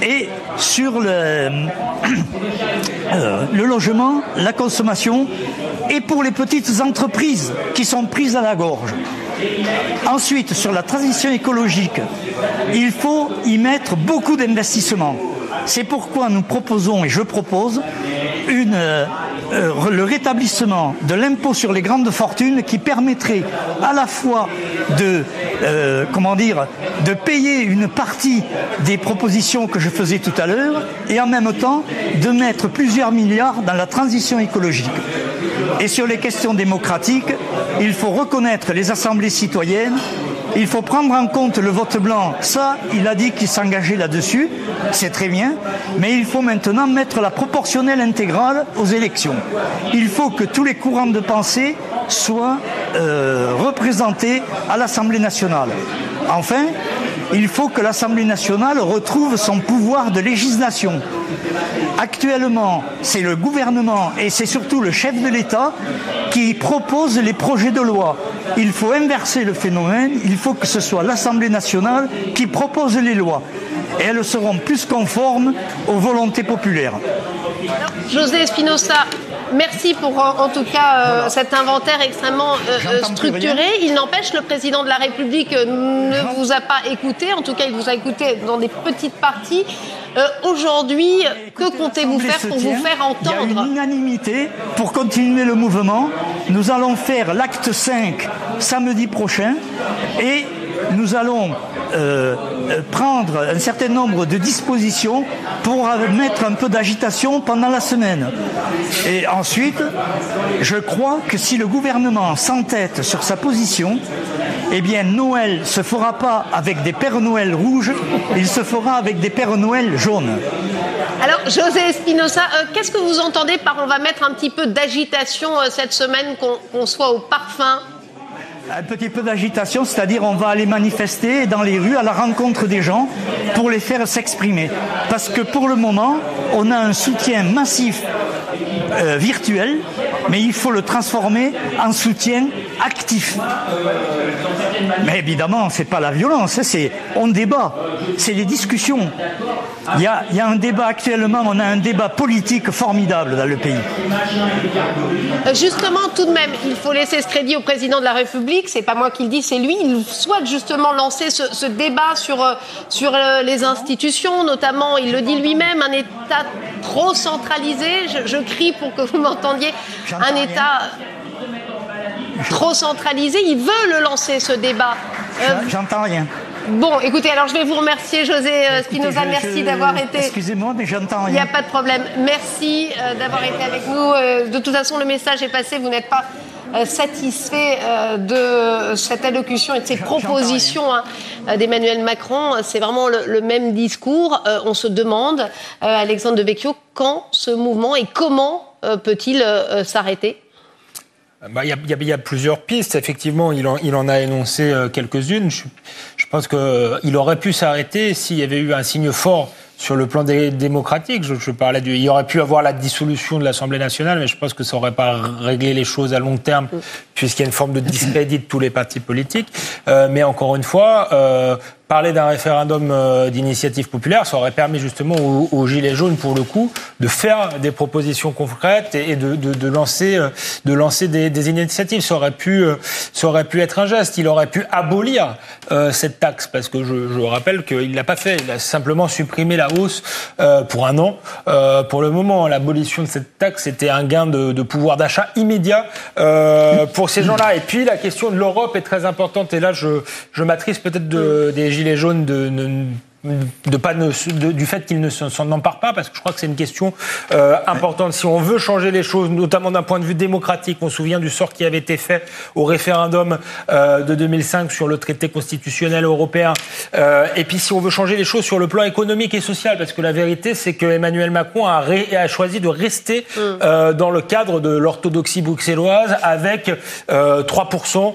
et sur le logement, la consommation et pour les petites entreprises qui sont prises à la gorge. Ensuite, sur la transition écologique, il faut y mettre beaucoup d'investissements. C'est pourquoi nous proposons, et je propose, le rétablissement de l'impôt sur les grandes fortunes qui permettrait à la fois de payer une partie des propositions que je faisais tout à l'heure et en même temps de mettre plusieurs milliards dans la transition écologique. Et sur les questions démocratiques, il faut reconnaître les assemblées citoyennes. Il faut prendre en compte le vote blanc. Ça, il a dit qu'il s'engageait là-dessus. C'est très bien. Mais il faut maintenant mettre la proportionnelle intégrale aux élections. Il faut que tous les courants de pensée soient représentés à l'Assemblée nationale. Enfin, il faut que l'Assemblée nationale retrouve son pouvoir de législation. Actuellement, c'est le gouvernement et c'est surtout le chef de l'État qui propose les projets de loi. Il faut inverser le phénomène, il faut que ce soit l'Assemblée nationale qui propose les lois. Et elles seront plus conformes aux volontés populaires. Alors, José Espinosa, merci pour en tout cas cet inventaire extrêmement structuré. Il n'empêche, le président de la République ne vous a pas écouté. En tout cas, il vous a écouté dans des petites parties. Aujourd'hui, que comptez-vous faire pour vous faire entendre ? Il y a une unanimité pour continuer le mouvement. Nous allons faire l'acte 5 samedi prochain et nous allons prendre un certain nombre de dispositions pour mettre un peu d'agitation pendant la semaine. Et ensuite, je crois que si le gouvernement s'entête sur sa position, eh bien Noël ne se fera pas avec des Pères Noël rouges, il se fera avec des Pères Noël jaunes. Alors, José Espinosa, qu'est-ce que vous entendez par on va mettre un petit peu d'agitation cette semaine, qu'on soit au parfum ? Un petit peu d'agitation, c'est-à-dire on va aller manifester dans les rues à la rencontre des gens pour les faire s'exprimer. Parce que pour le moment, on a un soutien massif virtuel, mais il faut le transformer en soutien actif. Mais évidemment, c'est pas la violence, on débat, c'est les discussions. Il y a un débat actuellement, on a un débat politique formidable dans le pays. Justement, tout de même, il faut laisser ce crédit au président de la République, c'est pas moi qui le dis, c'est lui. Il souhaite justement lancer ce débat sur les institutions, notamment, il le dit lui-même, un État trop centralisé. Je crie pour que vous m'entendiez. Un État trop centralisé, il veut le lancer, ce débat. J'entends rien. Bon, écoutez, alors je vais vous remercier, José Espinosa. Merci d'avoir été... Excusez-moi, mais j'entends rien. Il n'y a pas de problème. Merci d'avoir été avec nous. De toute façon, le message est passé. Vous n'êtes pas satisfait de cette allocution et de ces propositions d'Emmanuel Macron. C'est vraiment le même discours. On se demande, Alexandre Devecchio, quand ce mouvement et comment peut-il s'arrêter ? Il y a plusieurs pistes. Effectivement, il en a énoncé quelques-unes. Je pense qu'il aurait pu s'arrêter s'il y avait eu un signe fort sur le plan démocratique. Je parlais il aurait pu avoir la dissolution de l'Assemblée nationale, mais je pense que ça n'aurait pas réglé les choses à long terme, puisqu'il y a une forme de discrédit de tous les partis politiques. Mais encore une fois, parler d'un référendum d'initiative populaire, ça aurait permis justement aux Gilets jaunes, pour le coup, de faire des propositions concrètes et de lancer des initiatives. Ça aurait pu être un geste. Il aurait pu abolir cette taxe, parce que je rappelle qu'il l'a pas fait. Il a simplement supprimé la hausse pour un an. Pour le moment, l'abolition de cette taxe, c'était un gain de pouvoir d'achat immédiat pour ces gens-là. Et puis, la question de l'Europe est très importante. Et là, je m'attriste peut-être des Gilets jaunes du fait qu'il ne s'en empare pas, parce que je crois que c'est une question importante. Si on veut changer les choses, notamment d'un point de vue démocratique, on se souvient du sort qui avait été fait au référendum de 2005 sur le traité constitutionnel européen. Et puis si on veut changer les choses sur le plan économique et social, parce que la vérité, c'est que Emmanuel Macron a choisi de rester dans le cadre de l'orthodoxie bruxelloise avec 3%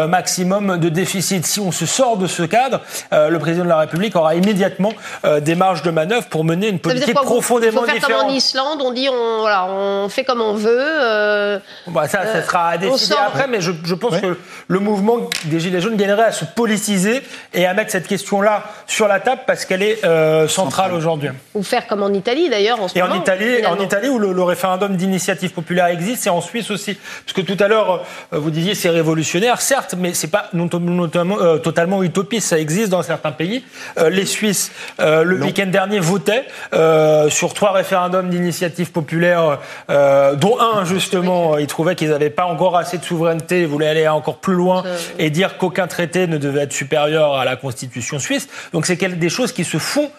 maximum de déficit. Si on se sort de ce cadre, le président de la République aura immédiatement des marges de manœuvre pour mener une politique profondément différente. Il faut faire comme en Islande, on dit on fait comme on veut. Ça sera à décider après, mais je pense que le mouvement des Gilets jaunes gagnerait à se politiser et à mettre cette question-là sur la table parce qu'elle est centrale aujourd'hui. Ou faire comme en Italie d'ailleurs en ce moment. Et en Italie où le référendum d'initiative populaire existe, et en Suisse aussi. Parce que tout à l'heure, vous disiez c'est révolutionnaire, certes, mais c'est pas totalement utopiste. Ça existe dans certains pays. Les Suisses, le week-end dernier, votaient sur 3 référendums d'initiative populaire, dont un, justement, ils trouvaient qu'ils n'avaient pas encore assez de souveraineté, ils voulaient aller encore plus loin et dire qu'aucun traité ne devait être supérieur à la Constitution suisse. Donc c'est des choses qui se font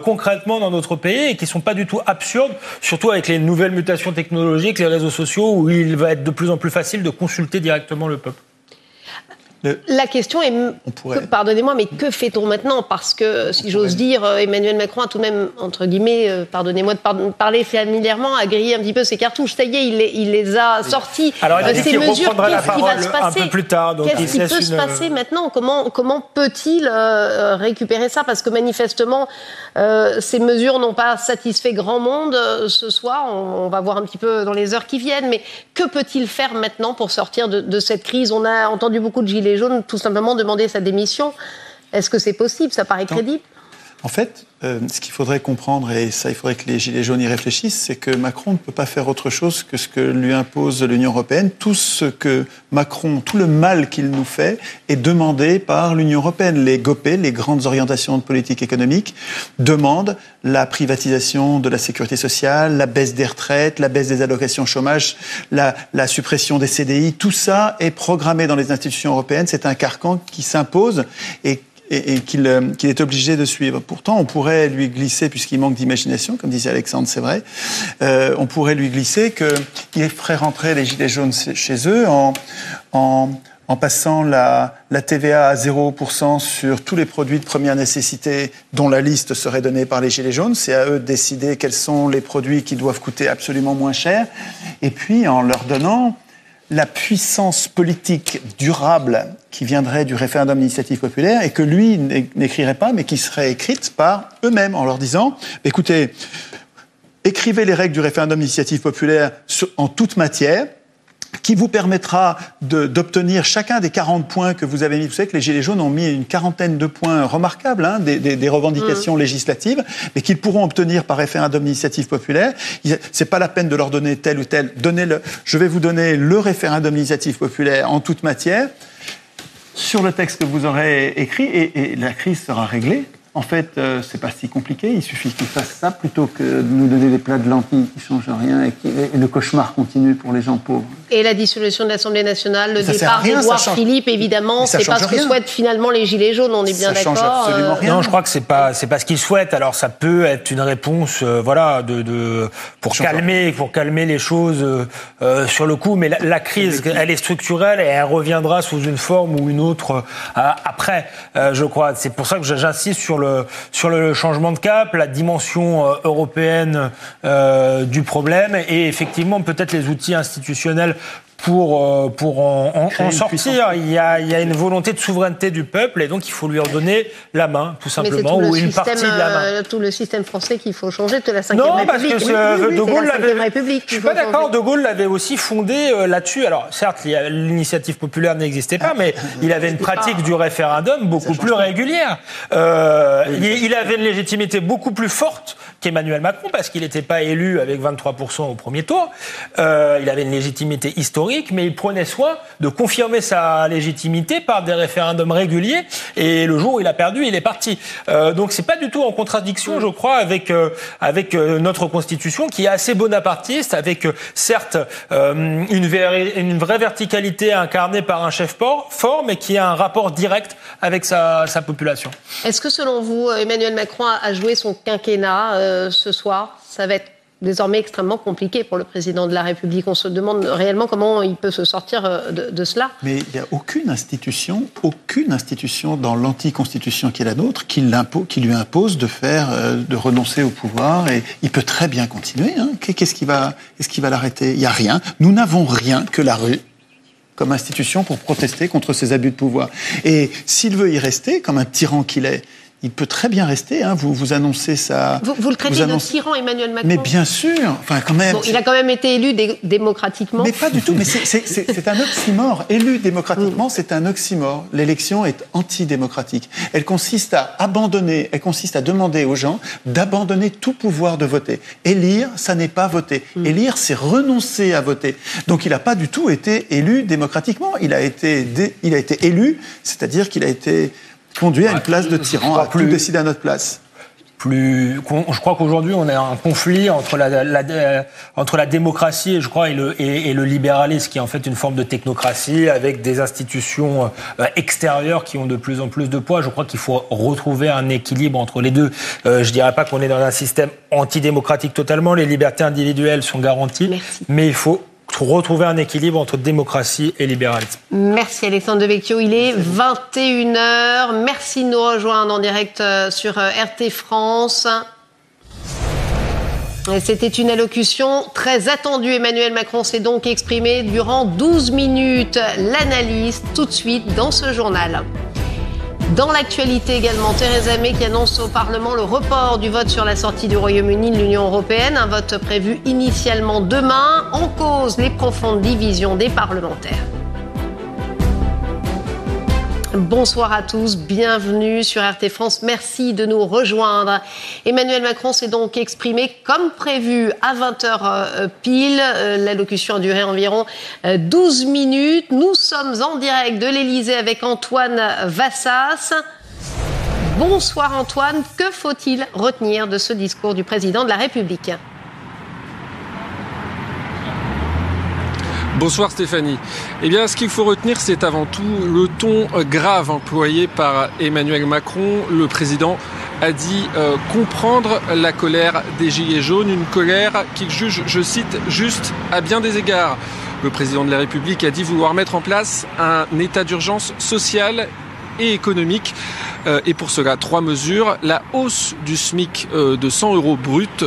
concrètement dans notre pays et qui ne sont pas du tout absurdes, surtout avec les nouvelles mutations technologiques, les réseaux sociaux, où il va être de plus en plus facile de consulter directement le peuple. La question est, pardonnez-moi, mais que fait-on maintenant? Parce que, si j'ose dire, Emmanuel Macron a tout de même, entre guillemets, pardonnez-moi de parler familièrement, a grillé un petit peu ses cartouches. Ça y est, il les a sorties. Alors, il a dit qu'il reprendra la parole un peu plus tard. Qu'est-ce qui peut se passer maintenant? Comment peut-il récupérer ça? Parce que manifestement, ces mesures n'ont pas satisfait grand monde ce soir. On va voir un petit peu dans les heures qui viennent. Mais que peut-il faire maintenant pour sortir de cette crise? On a entendu beaucoup de Gilets jaunes tout simplement demander sa démission. Est-ce que c'est possible? Ça paraît crédible? En fait, ce qu'il faudrait comprendre, et ça, il faudrait que les Gilets jaunes y réfléchissent, c'est que Macron ne peut pas faire autre chose que ce que lui impose l'Union européenne. Tout le mal qu'il nous fait est demandé par l'Union européenne. Les GOPE, les grandes orientations de politique économique, demandent la privatisation de la sécurité sociale, la baisse des retraites, la baisse des allocations chômage, la suppression des CDI. Tout ça est programmé dans les institutions européennes. C'est un carcan qui s'impose et qu'il est obligé de suivre. Pourtant, on pourrait lui glisser, puisqu'il manque d'imagination, comme disait Alexandre, c'est vrai, on pourrait lui glisser qu'il ferait rentrer les Gilets jaunes chez eux en passant la TVA à 0% sur tous les produits de première nécessité dont la liste serait donnée par les Gilets jaunes. C'est à eux de décider quels sont les produits qui doivent coûter absolument moins cher. Et puis, en leur donnant la puissance politique durable qui viendrait du référendum d'initiative populaire et que lui n'écrirait pas, mais qui serait écrite par eux-mêmes en leur disant « Écoutez, écrivez les règles du référendum d'initiative populaire en toute matière » qui vous permettra d'obtenir chacun des 40 points que vous avez mis. Vous savez que les Gilets jaunes ont mis une quarantaine de points remarquables, des revendications législatives, mais qu'ils pourront obtenir par référendum d'initiative populaire. C'est pas la peine de leur donner tel ou tel. Je vais vous donner le référendum d'initiative populaire en toute matière, sur le texte que vous aurez écrit, et la crise sera réglée. En fait, c'est pas si compliqué. Il suffit qu'ils fassent ça plutôt que de nous donner des plats de lentilles qui changent rien et le cauchemar continue pour les gens pauvres. Et la dissolution de l'Assemblée nationale, le départ d'Édouard Philippe, évidemment, c'est pas ce que souhaitent finalement les Gilets jaunes. On est bien d'accord. Ça change absolument rien. Non, je crois que c'est pas ce qu'ils souhaitent. Alors ça peut être une réponse, pour calmer les choses sur le coup. Mais la crise, elle est structurelle et elle reviendra sous une forme ou une autre après. Je crois. C'est pour ça que j'insiste sur le changement de cap, la dimension européenne du problème et effectivement peut-être les outils institutionnels pour en sortir. Il y a une volonté de souveraineté du peuple et donc il faut lui redonner la main, tout simplement, ou une partie de la main. Tout le système français qu'il faut changer, de la Ve République. Non, parce que De Gaulle l'avait... Je suis pas d'accord, De Gaulle l'avait aussi fondé là-dessus. Alors, certes, l'initiative populaire n'existait pas, mais il avait une pratique du référendum beaucoup plus régulière. Il avait une légitimité beaucoup plus forte qu'Emmanuel Macron, parce qu'il n'était pas élu avec 23% au premier tour. Il avait une légitimité historique, mais il prenait soin de confirmer sa légitimité par des référendums réguliers. Et le jour où il a perdu, il est parti. Donc c'est pas du tout en contradiction, je crois, avec notre Constitution, qui est assez bonapartiste, avec certes une vraie verticalité incarnée par un chef fort, mais qui a un rapport direct avec sa population. Est-ce que selon vous, Emmanuel Macron a joué son quinquennat ce soir? Ça va être désormais extrêmement compliqué pour le président de la République. On se demande réellement comment il peut se sortir de cela. Mais il n'y a aucune institution dans l'anticonstitution qui est la nôtre qui lui impose de renoncer au pouvoir. Et il peut très bien continuer. Hein. Qu'est-ce qui va l'arrêter? Il n'y a rien. Nous n'avons rien que la rue comme institution pour protester contre ces abus de pouvoir. Et s'il veut y rester, comme un tyran qu'il est, il peut très bien rester. Hein. Vous annoncez ça. Vous le traitez de tyran, Emmanuel Macron? Mais bien sûr. Enfin, quand même. Bon, il a quand même été élu démocratiquement. Mais pas du tout. Mais c'est un oxymore. Élu démocratiquement, c'est un oxymore. L'élection est antidémocratique. Elle consiste à demander aux gens d'abandonner tout pouvoir de voter. Élire, ça n'est pas voter. Élire, c'est renoncer à voter. Donc, il n'a pas du tout été élu démocratiquement. Il a été élu, c'est-à-dire qu'il a été conduit à une place de tyran, à tout décider à notre place. Je crois qu'aujourd'hui, on a un conflit entre la démocratie, je crois, et le libéralisme, qui est en fait une forme de technocratie, avec des institutions extérieures qui ont de plus en plus de poids. Je crois qu'il faut retrouver un équilibre entre les deux. Je dirais pas qu'on est dans un système antidémocratique totalement. Les libertés individuelles sont garanties. Merci. Mais il faut retrouver un équilibre entre démocratie et libéralisme. Merci Alexandre Devecchio. Il est 21h. Merci de nous rejoindre en direct sur RT France. C'était une allocution très attendue. Emmanuel Macron s'est donc exprimé durant 12 minutes. L'analyse tout de suite dans ce journal. Dans l'actualité également, Theresa May qui annonce au Parlement le report du vote sur la sortie du Royaume-Uni de l'Union européenne, un vote prévu initialement demain, en cause les profondes divisions des parlementaires. Bonsoir à tous, bienvenue sur RT France, merci de nous rejoindre. Emmanuel Macron s'est donc exprimé comme prévu à 20h pile. L'allocution a duré environ 12 minutes. Nous sommes en direct de l'Élysée avec Antoine Vassas. Bonsoir Antoine, que faut-il retenir de ce discours du président de la République ? Bonsoir Stéphanie. Eh bien, ce qu'il faut retenir, c'est avant tout le ton grave employé par Emmanuel Macron. Le président a dit comprendre la colère des Gilets jaunes, une colère qu'il juge, je cite, juste à bien des égards. Le président de la République a dit vouloir mettre en place un état d'urgence sociale et économique. Et pour cela, 3 mesures. La hausse du SMIC de 100 € brut,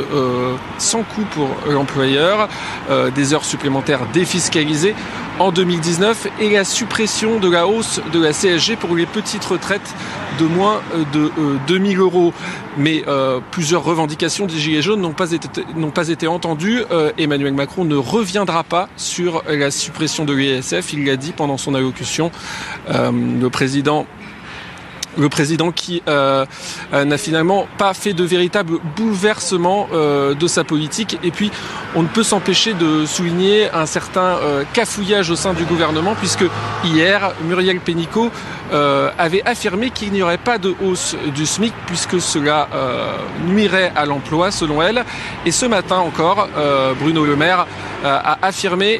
sans coût pour l'employeur, des heures supplémentaires défiscalisées en 2019 et la suppression de la hausse de la CSG pour les petites retraites de moins de 2 000 €. Mais plusieurs revendications des Gilets jaunes n'ont pas été entendues. Emmanuel Macron ne reviendra pas sur la suppression de l'ISF. Il l'a dit pendant son allocution. Le président qui n'a finalement pas fait de véritable bouleversement de sa politique. Et puis, on ne peut s'empêcher de souligner un certain cafouillage au sein du gouvernement, puisque hier, Muriel Pénicaud avait affirmé qu'il n'y aurait pas de hausse du SMIC, puisque cela nuirait à l'emploi, selon elle. Et ce matin encore, Bruno Le Maire a affirmé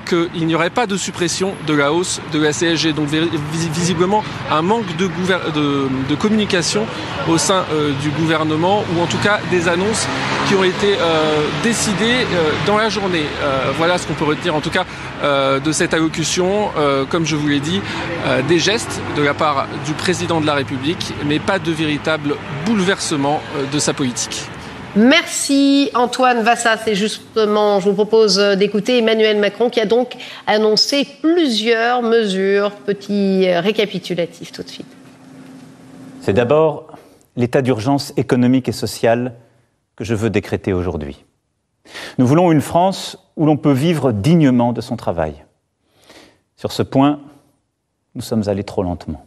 qu'il n'y aurait pas de suppression de la hausse de la CSG. Donc, visiblement, un manque de communication au sein du gouvernement, ou en tout cas des annonces qui ont été décidées dans la journée. Voilà ce qu'on peut retenir en tout cas de cette allocution. Comme je vous l'ai dit, des gestes de la part du président de la République, mais pas de véritable bouleversement de sa politique. Merci Antoine Vassas. Et justement, je vous propose d'écouter Emmanuel Macron qui a donc annoncé plusieurs mesures. Petit récapitulatif tout de suite. C'est d'abord l'état d'urgence économique et social que je veux décréter aujourd'hui. Nous voulons une France où l'on peut vivre dignement de son travail. Sur ce point, nous sommes allés trop lentement.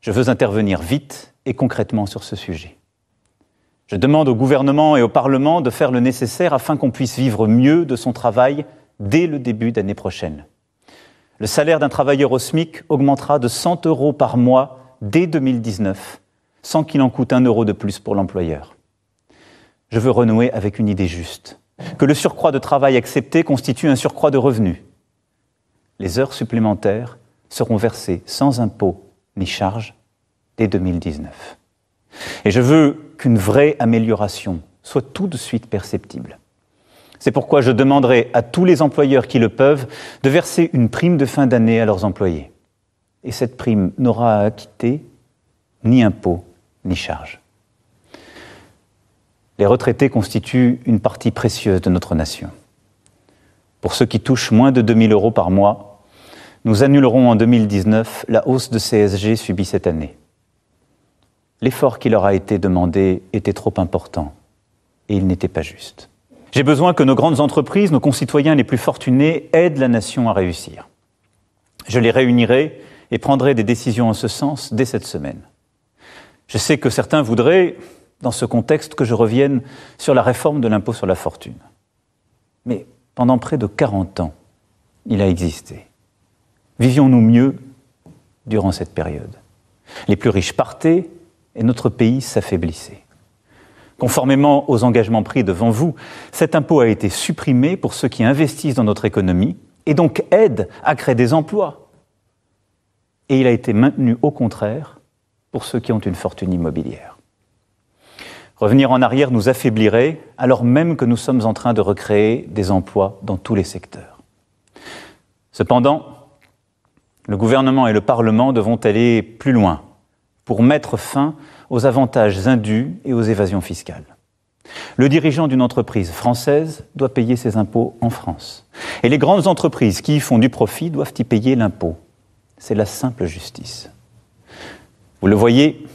Je veux intervenir vite et concrètement sur ce sujet. Je demande au gouvernement et au Parlement de faire le nécessaire afin qu'on puisse vivre mieux de son travail dès le début d'année prochaine. Le salaire d'un travailleur au SMIC augmentera de 100 € par mois dès 2019, sans qu'il en coûte 1 € de plus pour l'employeur. Je veux renouer avec une idée juste, que le surcroît de travail accepté constitue un surcroît de revenus. Les heures supplémentaires seront versées sans impôt ni charge dès 2019. Et je veux qu'une vraie amélioration soit tout de suite perceptible. C'est pourquoi je demanderai à tous les employeurs qui le peuvent de verser une prime de fin d'année à leurs employés. Et cette prime n'aura à acquitter ni impôt ni charge. Les retraités constituent une partie précieuse de notre nation. Pour ceux qui touchent moins de 2 000 € par mois, nous annulerons en 2019 la hausse de CSG subie cette année. L'effort qui leur a été demandé était trop important et il n'était pas juste. J'ai besoin que nos grandes entreprises, nos concitoyens les plus fortunés, aident la nation à réussir. Je les réunirai et prendrai des décisions en ce sens dès cette semaine. Je sais que certains voudraient, dans ce contexte, que je revienne sur la réforme de l'impôt sur la fortune. Mais pendant près de 40 ans, il a existé. Vivions-nous mieux durant cette période? Les plus riches partaient et notre pays s'affaiblissait. Conformément aux engagements pris devant vous, cet impôt a été supprimé pour ceux qui investissent dans notre économie et donc aident à créer des emplois. Et il a été maintenu au contraire pour ceux qui ont une fortune immobilière. Revenir en arrière nous affaiblirait alors même que nous sommes en train de recréer des emplois dans tous les secteurs. Cependant, le gouvernement et le Parlement devront aller plus loin pour mettre fin aux avantages indus et aux évasions fiscales. Le dirigeant d'une entreprise française doit payer ses impôts en France. Et les grandes entreprises qui y font du profit doivent y payer l'impôt. C'est la simple justice. Vous le voyez,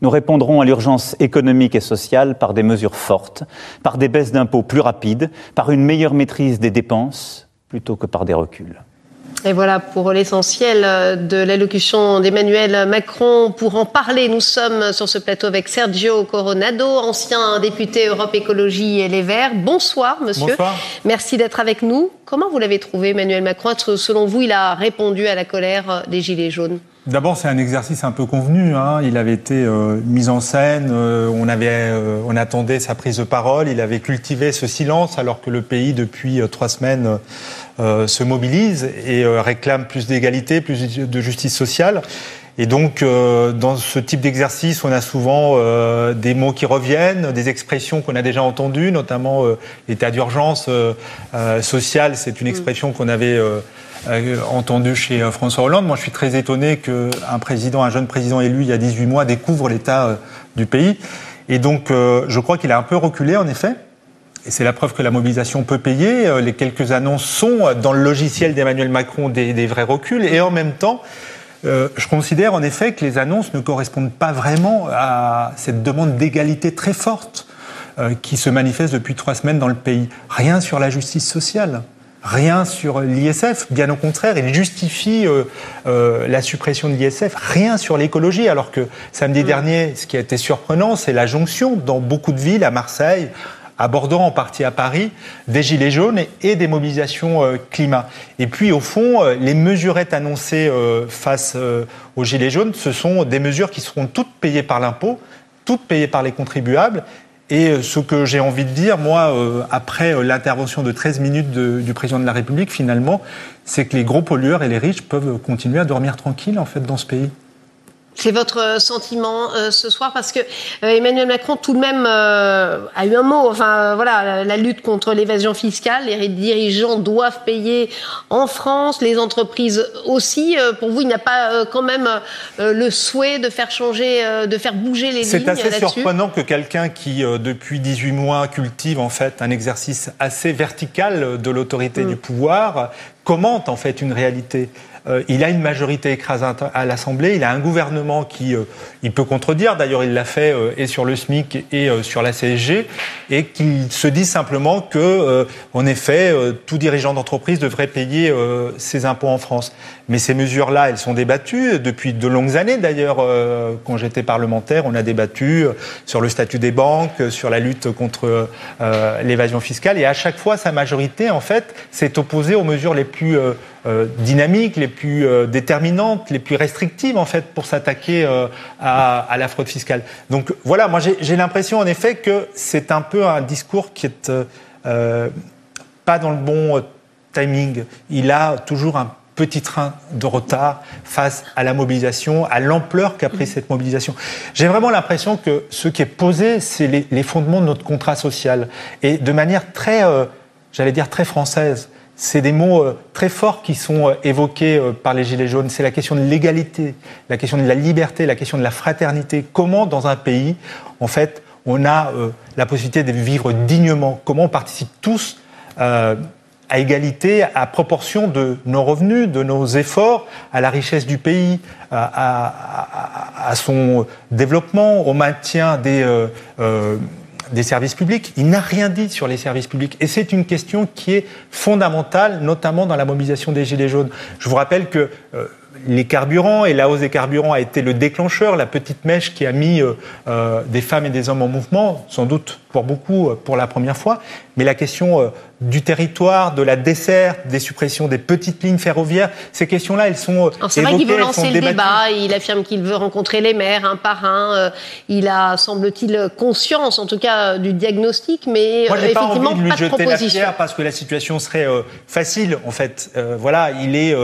nous répondrons à l'urgence économique et sociale par des mesures fortes, par des baisses d'impôts plus rapides, par une meilleure maîtrise des dépenses, plutôt que par des reculs. Et voilà pour l'essentiel de l'allocution d'Emmanuel Macron. Pour en parler, nous sommes sur ce plateau avec Sergio Coronado, ancien député Europe Écologie et Les Verts. Bonsoir, monsieur. Bonsoir. Merci d'être avec nous. Comment vous l'avez trouvé, Emmanuel Macron? Est-ce que, selon vous, il a répondu à la colère des Gilets jaunes? D'abord, c'est un exercice un peu convenu. Il avait été mis en scène, on attendait sa prise de parole, il avait cultivé ce silence alors que le pays, depuis 3 semaines, se mobilise et réclame plus d'égalité, plus de justice sociale. Et donc, dans ce type d'exercice, on a souvent des mots qui reviennent, des expressions qu'on a déjà entendues, notamment l'état d'urgence sociale, c'est une expression qu'on avait entendu chez François Hollande. Moi, je suis très étonné qu'un jeune président élu il y a 18 mois découvre l'état du pays. Et donc, je crois qu'il a un peu reculé, en effet. Et c'est la preuve que la mobilisation peut payer. Les quelques annonces sont, dans le logiciel d'Emmanuel Macron, des vrais reculs. Et en même temps, je considère en effet que les annonces ne correspondent pas vraiment à cette demande d'égalité très forte qui se manifeste depuis 3 semaines dans le pays. Rien sur la justice sociale. Rien sur l'ISF, bien au contraire, il justifie la suppression de l'ISF, rien sur l'écologie, alors que samedi dernier, ce qui a été surprenant, c'est la jonction dans beaucoup de villes, à Marseille, à Bordeaux, en partie à Paris, des gilets jaunes et des mobilisations climat. Et puis, au fond, les mesurettes annoncées face aux gilets jaunes, ce sont des mesures qui seront toutes payées par l'impôt, toutes payées par les contribuables. Et ce que j'ai envie de dire, moi, après l'intervention de 13 minutes du président de la République, finalement, c'est que les gros pollueurs et les riches peuvent continuer à dormir tranquilles, en fait, dans ce pays. C'est votre sentiment ce soir, parce que Emmanuel Macron tout de même a eu un mot. Enfin voilà, la lutte contre l'évasion fiscale, les dirigeants doivent payer en France, les entreprises aussi. Pour vous, il n'y a pas quand même le souhait de faire changer, de faire bouger les lignes là-dessus? C'est assez surprenant que quelqu'un qui depuis 18 mois cultive en fait un exercice assez vertical de l'autorité du pouvoir commente en fait une réalité. il a une majorité écrasante à l'Assemblée, il a un gouvernement qui il peut contredire, d'ailleurs il l'a fait et sur le SMIC et sur la CSG, et qu'il se dit simplement que, en effet, tout dirigeant d'entreprise devrait payer ses impôts en France. Mais ces mesures-là, elles sont débattues depuis de longues années. D'ailleurs, quand j'étais parlementaire, on a débattu sur le statut des banques, sur la lutte contre l'évasion fiscale. Et à chaque fois, sa majorité, en fait, s'est opposée aux mesures les plus dynamiques, les plus déterminantes, les plus restrictives, en fait, pour s'attaquer à la fraude fiscale. Donc voilà, moi j'ai l'impression, en effet, que c'est un peu un discours qui est pas dans le bon timing. Il a toujours un petit train de retard face à la mobilisation, à l'ampleur qu'a pris cette mobilisation. J'ai vraiment l'impression que ce qui est posé, c'est les fondements de notre contrat social. Et de manière très, j'allais dire très française. C'est des mots très forts qui sont évoqués par les Gilets jaunes. C'est la question de l'égalité, la question de la liberté, la question de la fraternité. Comment, dans un pays, en fait, on a la possibilité de vivre dignement? Comment on participe tous à égalité, à proportion de nos revenus, de nos efforts, à la richesse du pays, à son développement, au maintien des services publics. Il n'a rien dit sur les services publics. Et c'est une question qui est fondamentale, notamment dans la mobilisation des Gilets jaunes. Je vous rappelle que les carburants et la hausse des carburants a été le déclencheur, la petite mèche qui a mis des femmes et des hommes en mouvement, sans doute pour beaucoup, pour la première fois. Mais la question du territoire, de la desserte, des suppressions des petites lignes ferroviaires, ces questions-là, elles sont évoquées. C'est vrai qu'il veut lancer le débat, il affirme qu'il veut rencontrer les maires un par un, il a, semble-t-il, conscience, en tout cas, du diagnostic, mais moi, j'ai effectivement, pas envie de lui pas de jeter proposition. la pierre parce que la situation serait facile, en fait. Voilà, il est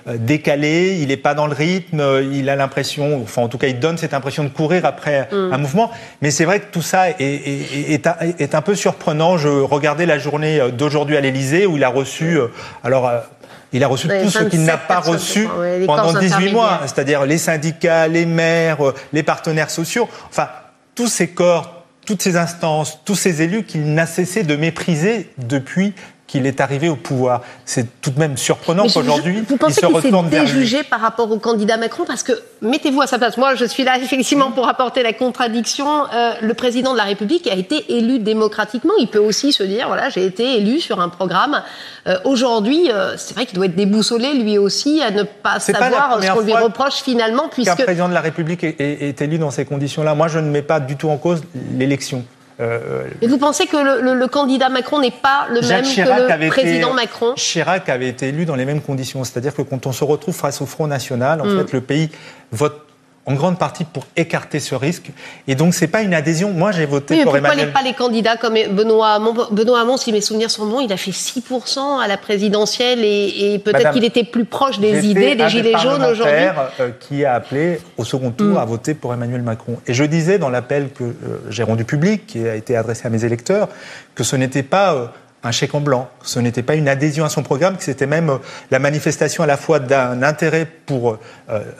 décalé, il n'est pas dans le rythme, il a l'impression, enfin, en tout cas, il donne cette impression de courir après un mouvement. Mais c'est vrai que tout ça est un peu surprenant. Je regardais la journée d'aujourd'hui à l'Élysée où il a reçu, il a reçu tout ce qu'il n'a pas reçu pendant 18 mois, c'est-à-dire les syndicats, les maires, les partenaires sociaux, enfin, tous ces corps, toutes ces instances, tous ces élus qu'il n'a cessé de mépriser depuis qu'il est arrivé au pouvoir. C'est tout de même surprenant qu'aujourd'hui, il se retourne vers lui. Vous pensez qu'il s'est déjugé par rapport au candidat Macron? Parce que, mettez-vous à sa place, moi je suis là effectivement pour apporter la contradiction. Le président de la République a été élu démocratiquement. Il peut aussi se dire, voilà, j'ai été élu sur un programme. Aujourd'hui, c'est vrai qu'il doit être déboussolé lui aussi à ne pas savoir ce qu'on lui reproche finalement. Qu'un président de la République est élu dans ces conditions-là. Moi, je ne mets pas du tout en cause l'élection. Et vous pensez que le candidat Macron n'est pas le même que le président Macron? Chirac avait été élu dans les mêmes conditions. C'est-à-dire que quand on se retrouve face au Front National, en fait, le pays vote en grande partie pour écarter ce risque. Et donc, c'est pas une adhésion. Moi, j'ai voté pour Emmanuel. Pourquoi pas les candidats comme Benoît Hamon, si mes souvenirs sont bons, il a fait 6% à la présidentielle et peut-être qu'il était plus proche des idées des Gilets jaunes aujourd'hui. Qui a appelé au second tour à voter pour Emmanuel Macron. Et je disais dans l'appel que j'ai rendu public, qui a été adressé à mes électeurs, que ce n'était pas un chèque en blanc, ce n'était pas une adhésion à son programme, que c'était même la manifestation à la fois d'un intérêt pour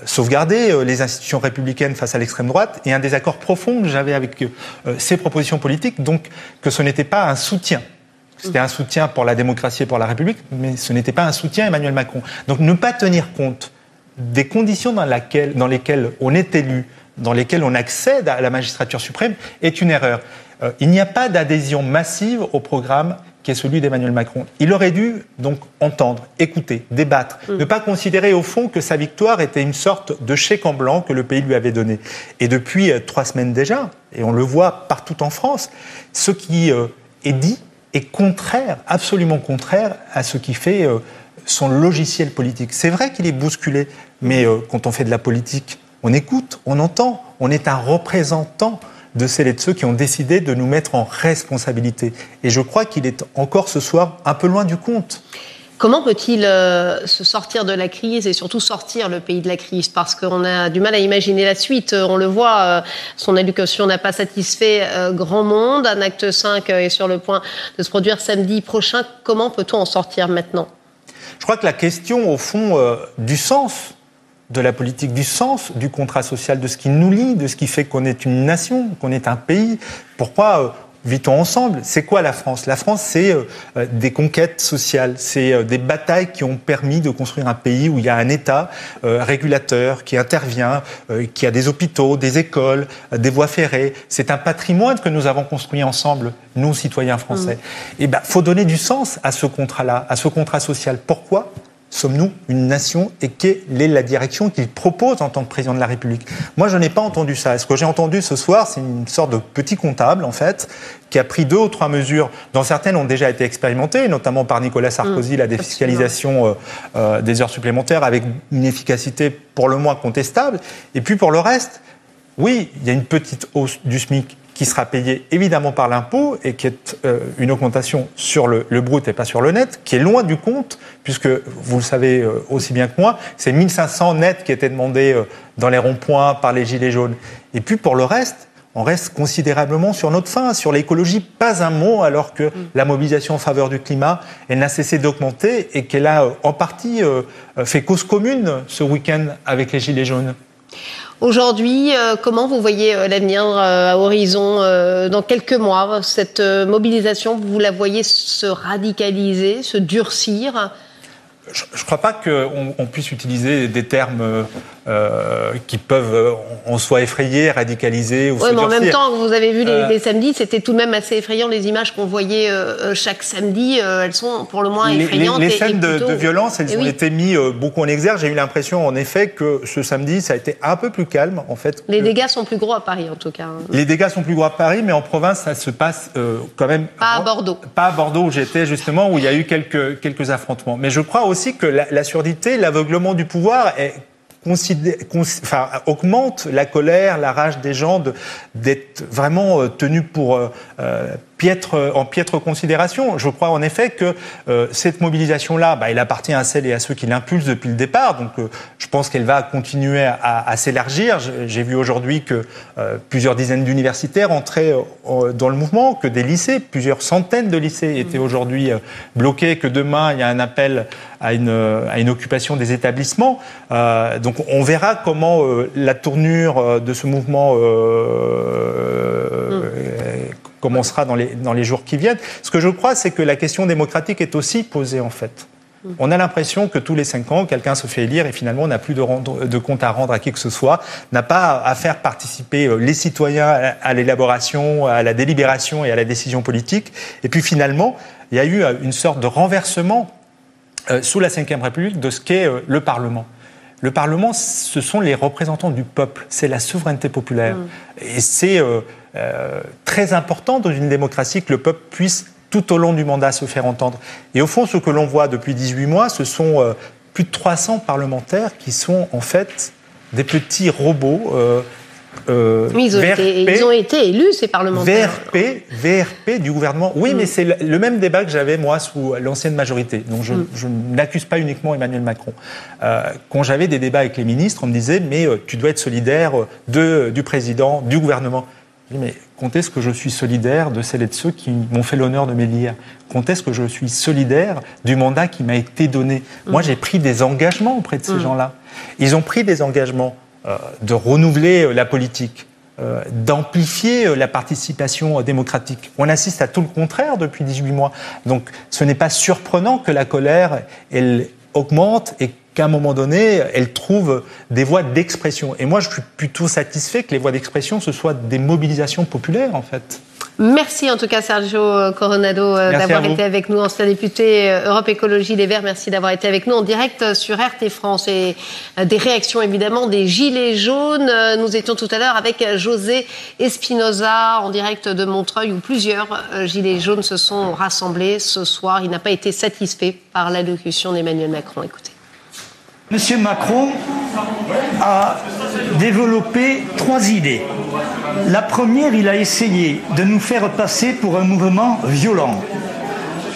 sauvegarder les institutions républicaines face à l'extrême droite et un désaccord profond que j'avais avec ses propositions politiques, donc que ce n'était pas un soutien. C'était un soutien pour la démocratie et pour la République, mais ce n'était pas un soutien à Emmanuel Macron. Donc ne pas tenir compte des conditions dans lesquelles on est élu, dans lesquelles on accède à la magistrature suprême, est une erreur. Il n'y a pas d'adhésion massive au programme qui est celui d'Emmanuel Macron. Il aurait dû donc entendre, écouter, débattre, ne pas considérer au fond que sa victoire était une sorte de chèque en blanc que le pays lui avait donné. Et depuis 3 semaines déjà, et on le voit partout en France, ce qui est dit est contraire, absolument contraire à ce qui fait son logiciel politique. C'est vrai qu'il est bousculé, mais quand on fait de la politique, on écoute, on entend, on est un représentant de celles et de ceux qui ont décidé de nous mettre en responsabilité. Et je crois qu'il est encore ce soir un peu loin du compte. Comment peut-il se sortir de la crise et surtout sortir le pays de la crise? Parce qu'on a du mal à imaginer la suite. On le voit, son allocution n'a pas satisfait grand monde. Un acte 5 est sur le point de se produire samedi prochain. Comment peut-on en sortir maintenant? Je crois que la question, au fond, du sens de la politique, du sens du contrat social, de ce qui nous lie, de ce qui fait qu'on est une nation, qu'on est un pays. Pourquoi vit-on ensemble. C'est quoi la France? La France, c'est des conquêtes sociales, c'est des batailles qui ont permis de construire un pays où il y a un État régulateur qui intervient, qui a des hôpitaux, des écoles, des voies ferrées. C'est un patrimoine que nous avons construit ensemble, nous, citoyens français. Et faut donner du sens à ce contrat-là, à ce contrat social. Pourquoi sommes-nous une nation et quelle est la direction qu'il propose en tant que président de la République? Moi, je n'ai pas entendu ça. Ce que j'ai entendu ce soir, c'est une sorte de petit comptable, en fait, qui a pris 2 ou 3 mesures, dont certaines ont déjà été expérimentées, notamment par Nicolas Sarkozy, la défiscalisation des heures supplémentaires, avec une efficacité pour le moins contestable. Et puis pour le reste, oui, il y a une petite hausse du SMIC qui sera payée évidemment par l'impôt et qui est une augmentation sur le brut et pas sur le net, qui est loin du compte, puisque vous le savez aussi bien que moi, c'est 1500 nets qui étaient demandés dans les ronds-points par les gilets jaunes. Et puis pour le reste, on reste considérablement sur notre faim. Sur l'écologie, pas un mot, alors que la mobilisation en faveur du climat, elle n'a cessé d'augmenter et qu'elle a en partie fait cause commune ce week-end avec les gilets jaunes. Aujourd'hui, comment vous voyez l'avenir à horizon dans quelques mois? Cette mobilisation, vous la voyez se radicaliser, se durcir? Je ne crois pas qu'on puisse utiliser des termes qui peuvent en soi effrayer, radicaliser ou se durcir. Mais en même temps, vous avez vu les samedis, c'était tout de même assez effrayant. Les images qu'on voyait chaque samedi, elles sont pour le moins effrayantes. Les scènes de violence, elles ont été mises beaucoup en exergue. J'ai eu l'impression, en effet, que ce samedi, ça a été un peu plus calme, en fait. Les dégâts sont plus gros à Paris, en tout cas. Les dégâts sont plus gros à Paris, mais en province, ça se passe quand même... Pas à Bordeaux. Pas à Bordeaux, où j'étais, justement, où il y a eu quelques affrontements. Mais je crois aussi que la surdité, l'aveuglement du pouvoir augmente la colère, la rage des gens d'être vraiment tenus pour en piètre considération. Je crois en effet que cette mobilisation-là, elle appartient à celles et à ceux qui l'impulsent depuis le départ. Donc je pense qu'elle va continuer à s'élargir. J'ai vu aujourd'hui que plusieurs dizaines d'universitaires entraient dans le mouvement, que des lycées, plusieurs centaines de lycées étaient aujourd'hui bloqués, que demain il y a un appel à une occupation des établissements. Donc on verra comment la tournure de ce mouvement commencera dans les jours qui viennent. Ce que je crois, c'est que la question démocratique est aussi posée, en fait. On a l'impression que tous les 5 ans, quelqu'un se fait élire et finalement on n'a plus de compte à rendre à qui que ce soit, n'a pas à faire participer les citoyens à l'élaboration, à la délibération et à la décision politique. Et puis finalement, il y a eu une sorte de renversement sous la Ve République de ce qu'est le Parlement. Le Parlement, ce sont les représentants du peuple, c'est la souveraineté populaire. Et c'est très important dans une démocratie que le peuple puisse tout au long du mandat se faire entendre. Et au fond, ce que l'on voit depuis 18 mois, ce sont plus de 300 parlementaires qui sont en fait des petits robots ils ont été élus, ces parlementaires. VRP du gouvernement. Oui, mais c'est le même débat que j'avais, moi, sous l'ancienne majorité. Donc, je n'accuse pas uniquement Emmanuel Macron. Quand j'avais des débats avec les ministres, on me disait, mais tu dois être solidaire du président, du gouvernement. Je dis, mais quand est-ce que je suis solidaire de celles et de ceux qui m'ont fait l'honneur de m'élire? Quand est-ce que je suis solidaire du mandat qui m'a été donné? Moi, j'ai pris des engagements auprès de ces gens-là. Ils ont pris des engagements de renouveler la politique, d'amplifier la participation démocratique. On assiste à tout le contraire depuis 18 mois. Donc, ce n'est pas surprenant que la colère, elle augmente et qu'à un moment donné, elle trouve des voies d'expression. Et moi, je suis plutôt satisfait que les voies d'expression, ce soient des mobilisations populaires, en fait. Merci en tout cas Sergio Coronado d'avoir été avec nous, ancien député Europe Écologie Les Verts. Merci d'avoir été avec nous en direct sur RT France et des réactions évidemment des Gilets jaunes. Nous étions tout à l'heure avec José Espinosa en direct de Montreuil où plusieurs Gilets jaunes se sont rassemblés ce soir. Il n'a pas été satisfait par l'allocution d'Emmanuel Macron. Écoutez. Monsieur Macron a développé 3 idées. La première, il a essayé de nous faire passer pour un mouvement violent.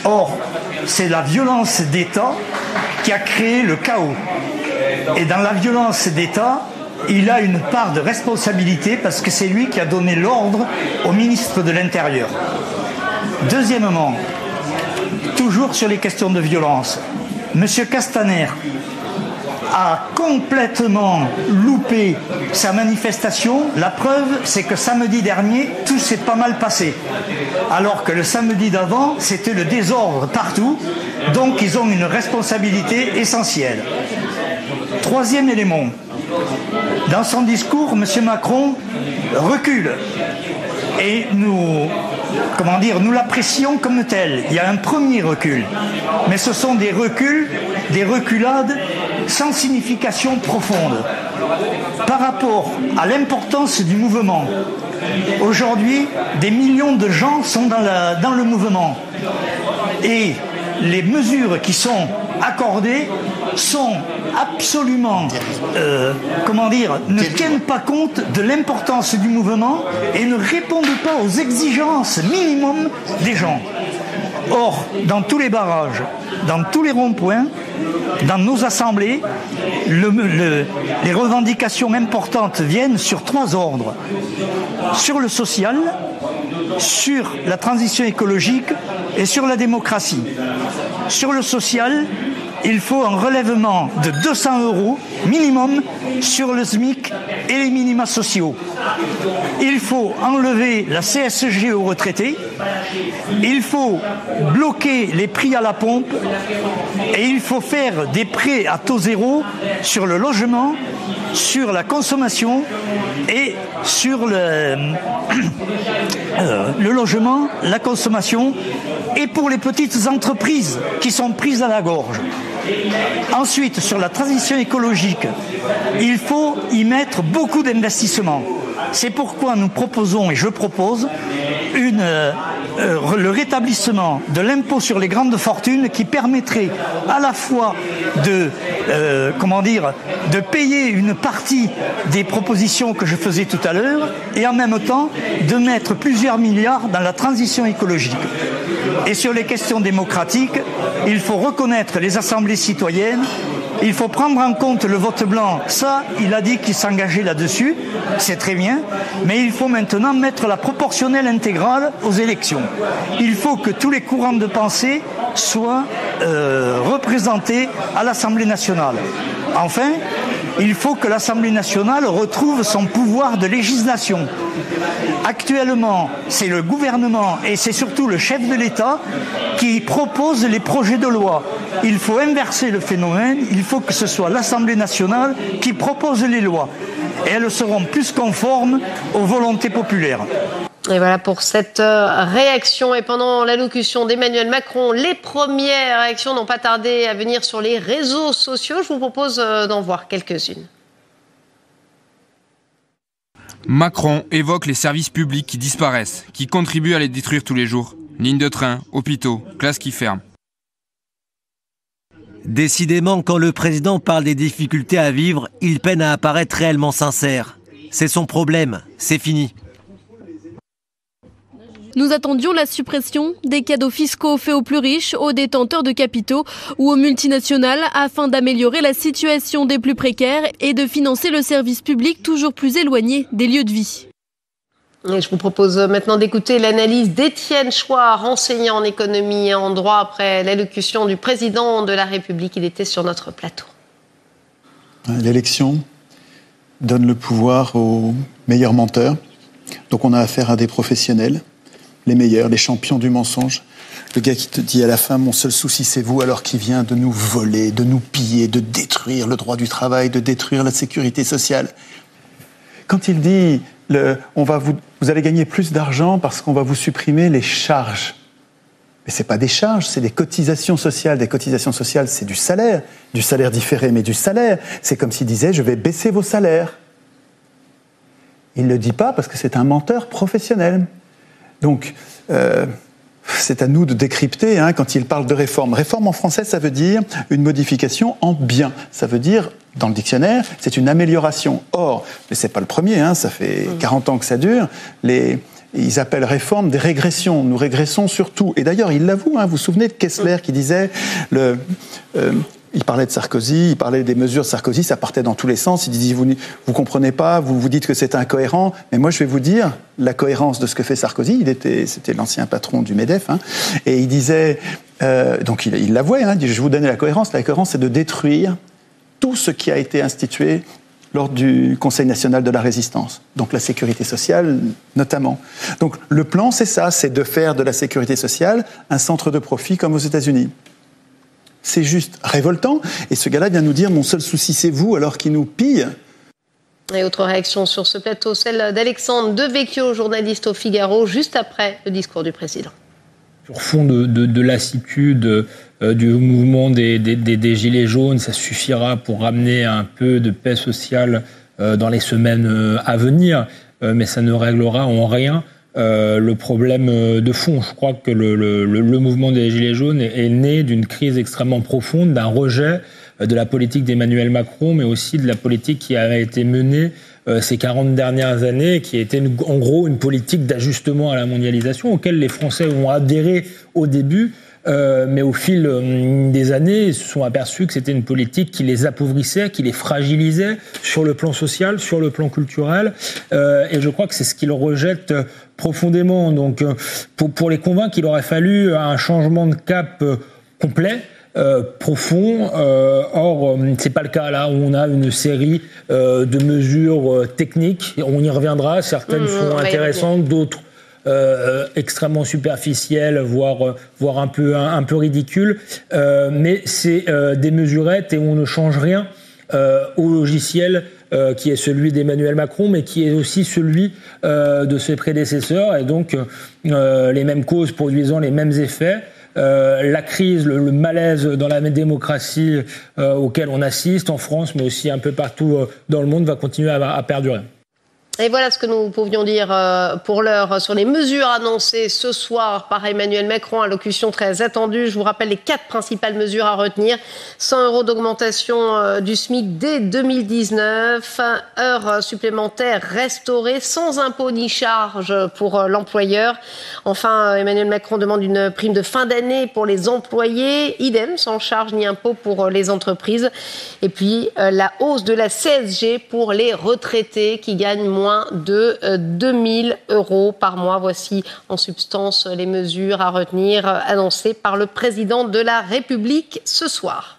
Or, c'est la violence d'État qui a créé le chaos. Et dans la violence d'État, il a une part de responsabilité parce que c'est lui qui a donné l'ordre au ministre de l'Intérieur. Deuxièmement, toujours sur les questions de violence, Monsieur Castaner a complètement loupé sa manifestation. La preuve, c'est que samedi dernier, tout s'est pas mal passé. Alors que le samedi d'avant, c'était le désordre partout. Donc, ils ont une responsabilité essentielle. Troisième élément. Dans son discours, M. Macron recule. Et nous l'apprécions comme tel. Il y a un premier recul. Mais ce sont des reculades sans signification profonde. Par rapport à l'importance du mouvement, aujourd'hui, des millions de gens sont dans le mouvement. Et les mesures qui sont accordées sont absolument, ne tiennent pas compte de l'importance du mouvement et ne répondent pas aux exigences minimum des gens. Or, dans tous les barrages, dans tous les ronds-points, dans nos assemblées, les revendications importantes viennent sur 3 ordres. Sur le social, sur la transition écologique et sur la démocratie. Sur le social, il faut un relèvement de 200 € minimum sur le SMIC et les minima sociaux. Il faut enlever la CSG aux retraités. Il faut bloquer les prix à la pompe. Et il faut faire des prêts à taux zéro sur le logement, sur la consommation et sur le logement, la consommation et pour les petites entreprises qui sont prises à la gorge. Ensuite, sur la transition écologique, il faut y mettre beaucoup d'investissements. C'est pourquoi nous proposons, et je propose, le rétablissement de l'impôt sur les grandes fortunes qui permettrait à la fois de payer une partie des propositions que je faisais tout à l'heure et en même temps de mettre plusieurs milliards dans la transition écologique. Et sur les questions démocratiques, il faut reconnaître les assemblées citoyennes, il faut prendre en compte le vote blanc. Ça, il a dit qu'il s'engageait là-dessus, c'est très bien, mais il faut maintenant mettre la proportionnelle intégrale aux élections. Il faut que tous les courants de pensée soient représentés à l'Assemblée nationale. Enfin, il faut que l'Assemblée nationale retrouve son pouvoir de législation. Actuellement, c'est le gouvernement et c'est surtout le chef de l'État qui propose les projets de loi. Il faut inverser le phénomène, il faut que ce soit l'Assemblée nationale qui propose les lois. Et elles seront plus conformes aux volontés populaires. Et voilà pour cette réaction. Et pendant l'allocution d'Emmanuel Macron, les premières réactions n'ont pas tardé à venir sur les réseaux sociaux. Je vous propose d'en voir quelques-unes. Macron évoque les services publics qui disparaissent, qui contribuent à les détruire tous les jours. Lignes de train, hôpitaux, classes qui ferment. Décidément, quand le président parle des difficultés à vivre, il peine à apparaître réellement sincère. C'est son problème, c'est fini. Nous attendions la suppression des cadeaux fiscaux faits aux plus riches, aux détenteurs de capitaux ou aux multinationales afin d'améliorer la situation des plus précaires et de financer le service public toujours plus éloigné des lieux de vie. Et je vous propose maintenant d'écouter l'analyse d'Étienne Chouard, enseignant en économie et en droit après l'allocution du président de la République. Il était sur notre plateau. L'élection donne le pouvoir aux meilleurs menteurs. Donc on a affaire à des professionnels. Les meilleurs, les champions du mensonge. Le gars qui te dit à la fin, mon seul souci c'est vous, alors qu'il vient de nous voler, de nous piller, de détruire le droit du travail, de détruire la sécurité sociale. Quand il dit, vous allez gagner plus d'argent parce qu'on va vous supprimer les charges. Mais c'est pas des charges, c'est des cotisations sociales. Des cotisations sociales, c'est du salaire différé, mais du salaire. C'est comme s'il disait, je vais baisser vos salaires. Il ne le dit pas parce que c'est un menteur professionnel. Donc, c'est à nous de décrypter quand il parle de réforme. Réforme en français, ça veut dire une modification en bien. Ça veut dire, dans le dictionnaire, c'est une amélioration. Or, mais c'est pas le premier, ça fait 40 ans que ça dure, ils appellent réforme des régressions. Nous régressons sur tout. Et d'ailleurs, il l'avoue, vous vous souvenez de Kessler qui disait... Il parlait de Sarkozy, il parlait des mesures de Sarkozy, ça partait dans tous les sens. Il disait, vous comprenez pas, vous dites que c'est incohérent, mais moi je vais vous dire la cohérence de ce que fait Sarkozy. C'était l'ancien patron du MEDEF, et il disait, donc il l'avouait, je vais vous donner la cohérence c'est de détruire tout ce qui a été institué lors du Conseil national de la résistance, donc la sécurité sociale notamment. Donc le plan, c'est ça, c'est de faire de la sécurité sociale un centre de profit comme aux États-Unis. C'est juste révoltant, et ce gars-là vient nous dire « mon seul souci c'est vous » alors qu'il nous pille. Et autre réaction sur ce plateau, celle d'Alexandre Devecchio, journaliste au Figaro, juste après le discours du président. Sur fond de lassitude du mouvement des Gilets jaunes, ça suffira pour ramener un peu de paix sociale dans les semaines à venir, mais ça ne réglera en rien le problème de fond. Je crois que le mouvement des Gilets jaunes est né d'une crise extrêmement profonde, d'un rejet de la politique d'Emmanuel Macron, mais aussi de la politique qui a été menée ces 40 dernières années, qui était en gros une politique d'ajustement à la mondialisation, auquel les Français ont adhéré au début, mais au fil des années, ils se sont aperçus que c'était une politique qui les appauvrissait, qui les fragilisait sur le plan social, sur le plan culturel, et je crois que c'est ce qu'ils rejettent profondément. Donc, pour les convaincre, il aurait fallu un changement de cap complet, profond. Or, c'est pas le cas là où on a une série de mesures techniques. On y reviendra. Certaines sont intéressantes, d'autres extrêmement superficielles, voire un peu ridicules. Mais c'est des mesurettes et on ne change rien au logiciel qui est celui d'Emmanuel Macron, mais qui est aussi celui de ses prédécesseurs. Et donc, les mêmes causes produisant les mêmes effets. La crise, le malaise dans la démocratie auquel on assiste en France, mais aussi un peu partout dans le monde, va continuer à perdurer. Et voilà ce que nous pouvions dire pour l'heure sur les mesures annoncées ce soir par Emmanuel Macron, allocution très attendue. Je vous rappelle les 4 principales mesures à retenir. 100 € d'augmentation du SMIC dès 2019, heures supplémentaires restaurées sans impôt ni charge pour l'employeur. Enfin, Emmanuel Macron demande une prime de fin d'année pour les employés, idem, sans charge ni impôt pour les entreprises. Et puis, la hausse de la CSG pour les retraités qui gagnent moins de 2 000 € par mois. Voici en substance les mesures à retenir annoncées par le président de la République ce soir.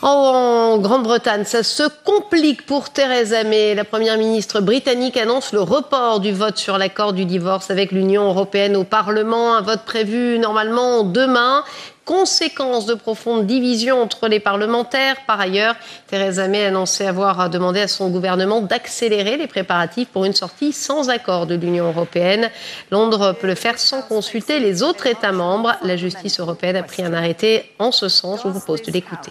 En Grande-Bretagne, ça se complique pour Theresa May. La première ministre britannique annonce le report du vote sur l'accord du divorce avec l'Union européenne au Parlement. Un vote prévu normalement demain. Conséquence de profondes divisions entre les parlementaires. Par ailleurs, Theresa May a annoncé avoir demandé à son gouvernement d'accélérer les préparatifs pour une sortie sans accord de l'Union européenne. Londres peut le faire sans consulter les autres États membres. La justice européenne a pris un arrêté en ce sens. Je vous propose de l'écouter.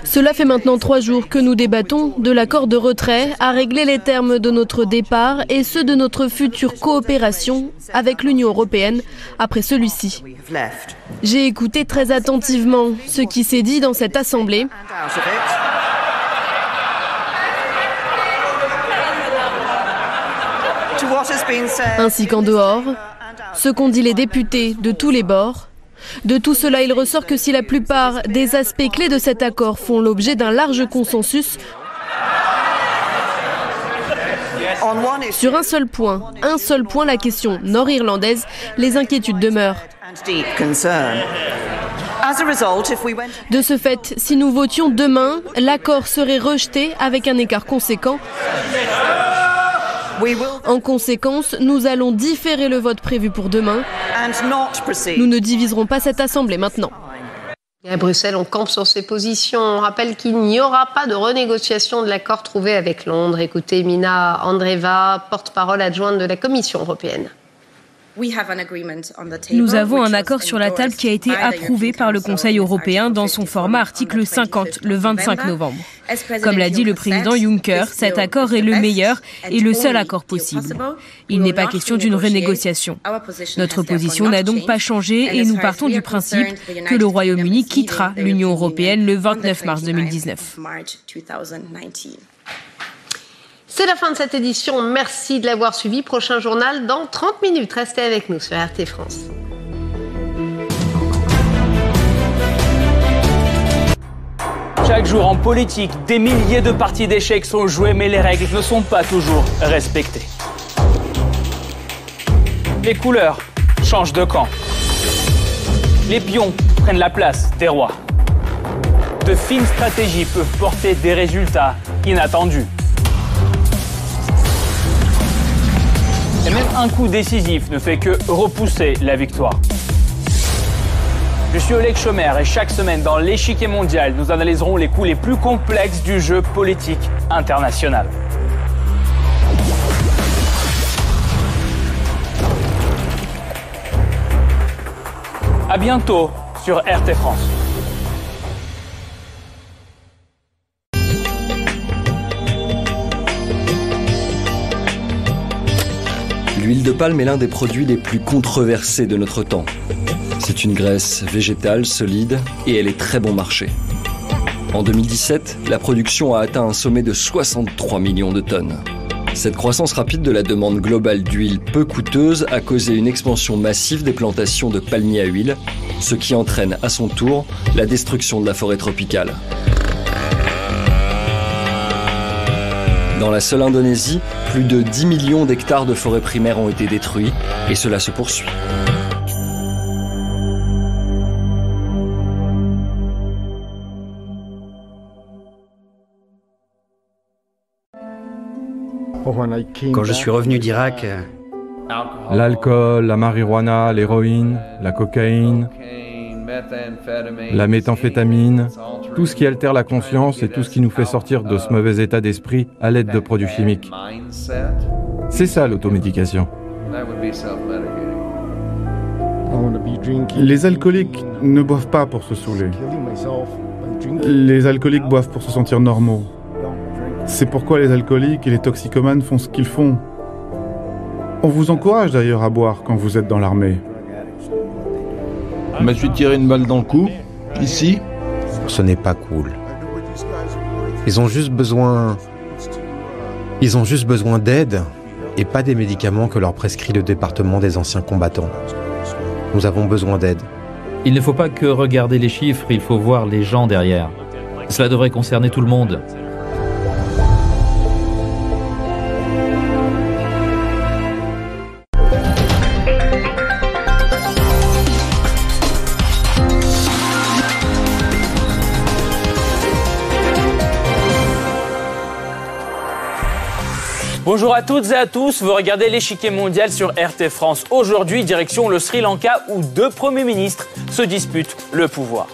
Cela fait maintenant 3 jours que nous débattons de l'accord de retrait à régler les termes de notre départ et ceux de notre future coopération avec l'Union européenne après celui-ci. J'ai écouté très attentivement ce qui s'est dit dans cette assemblée. Ainsi qu'en dehors, ce qu'ont dit les députés de tous les bords. De tout cela, il ressort que si la plupart des aspects clés de cet accord font l'objet d'un large consensus, sur un seul point, la question nord-irlandaise, les inquiétudes demeurent. De ce fait, si nous votions demain, l'accord serait rejeté avec un écart conséquent. En conséquence, nous allons différer le vote prévu pour demain. Nous ne diviserons pas cette assemblée maintenant. Et à Bruxelles, on campe sur ses positions. On rappelle qu'il n'y aura pas de renégociation de l'accord trouvé avec Londres. Écoutez Mina Andreeva, porte-parole adjointe de la Commission européenne. Nous avons un accord sur la table qui a été approuvé par le Conseil européen dans son format article 50, le 25 novembre. Comme l'a dit le président Juncker, cet accord est le meilleur et le seul accord possible. Il n'est pas question d'une renégociation. Notre position n'a donc pas changé et nous partons du principe que le Royaume-Uni quittera l'Union européenne le 29 mars 2019. C'est la fin de cette édition. Merci de l'avoir suivi. Prochain journal dans 30 minutes. Restez avec nous sur RT France. Chaque jour en politique, des milliers de parties d'échecs sont jouées, mais les règles ne sont pas toujours respectées. Les couleurs changent de camp. Les pions prennent la place des rois. De fines stratégies peuvent porter des résultats inattendus. Et même un coup décisif ne fait que repousser la victoire. Je suis Oleg Schomer et chaque semaine dans l'échiquier mondial, nous analyserons les coups les plus complexes du jeu politique international. À bientôt sur RT France. L'huile de palme est l'un des produits les plus controversés de notre temps. C'est une graisse végétale solide et elle est très bon marché. En 2017, la production a atteint un sommet de 63 millions de tonnes. Cette croissance rapide de la demande globale d'huile peu coûteuse a causé une expansion massive des plantations de palmiers à huile, ce qui entraîne à son tour la destruction de la forêt tropicale. Dans la seule Indonésie, plus de 10 millions d'hectares de forêts primaires ont été détruits et cela se poursuit. Quand je suis revenu d'Irak, l'alcool, la marijuana, l'héroïne, la cocaïne, la méthamphétamine, tout ce qui altère la conscience et tout ce qui nous fait sortir de ce mauvais état d'esprit à l'aide de produits chimiques. C'est ça l'automédication. Les alcooliques ne boivent pas pour se saouler. Les alcooliques boivent pour se sentir normaux. C'est pourquoi les alcooliques et les toxicomanes font ce qu'ils font. On vous encourage d'ailleurs à boire quand vous êtes dans l'armée. Je me suis tiré une balle dans le cou, ici. Ce n'est pas cool. Ils ont juste besoin d'aide et pas des médicaments que leur prescrit le département des anciens combattants. Nous avons besoin d'aide. Il ne faut pas que regarder les chiffres, il faut voir les gens derrière. Cela devrait concerner tout le monde. Bonjour à toutes et à tous, vous regardez l'échiquier mondial sur RT France. Aujourd'hui, direction le Sri Lanka où deux premiers ministres se disputent le pouvoir.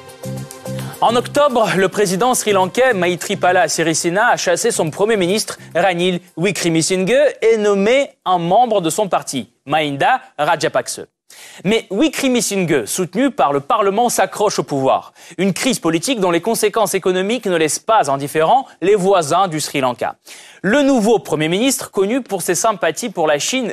En octobre, le président sri-lankais Maithripala Sirisena a chassé son premier ministre Ranil Wickremesinghe et nommé un membre de son parti, Mahinda Rajapakse. Mais Wickremesinghe, soutenu par le Parlement, s'accroche au pouvoir. Une crise politique dont les conséquences économiques ne laissent pas indifférents les voisins du Sri Lanka. Le nouveau Premier ministre, connu pour ses sympathies pour la Chine,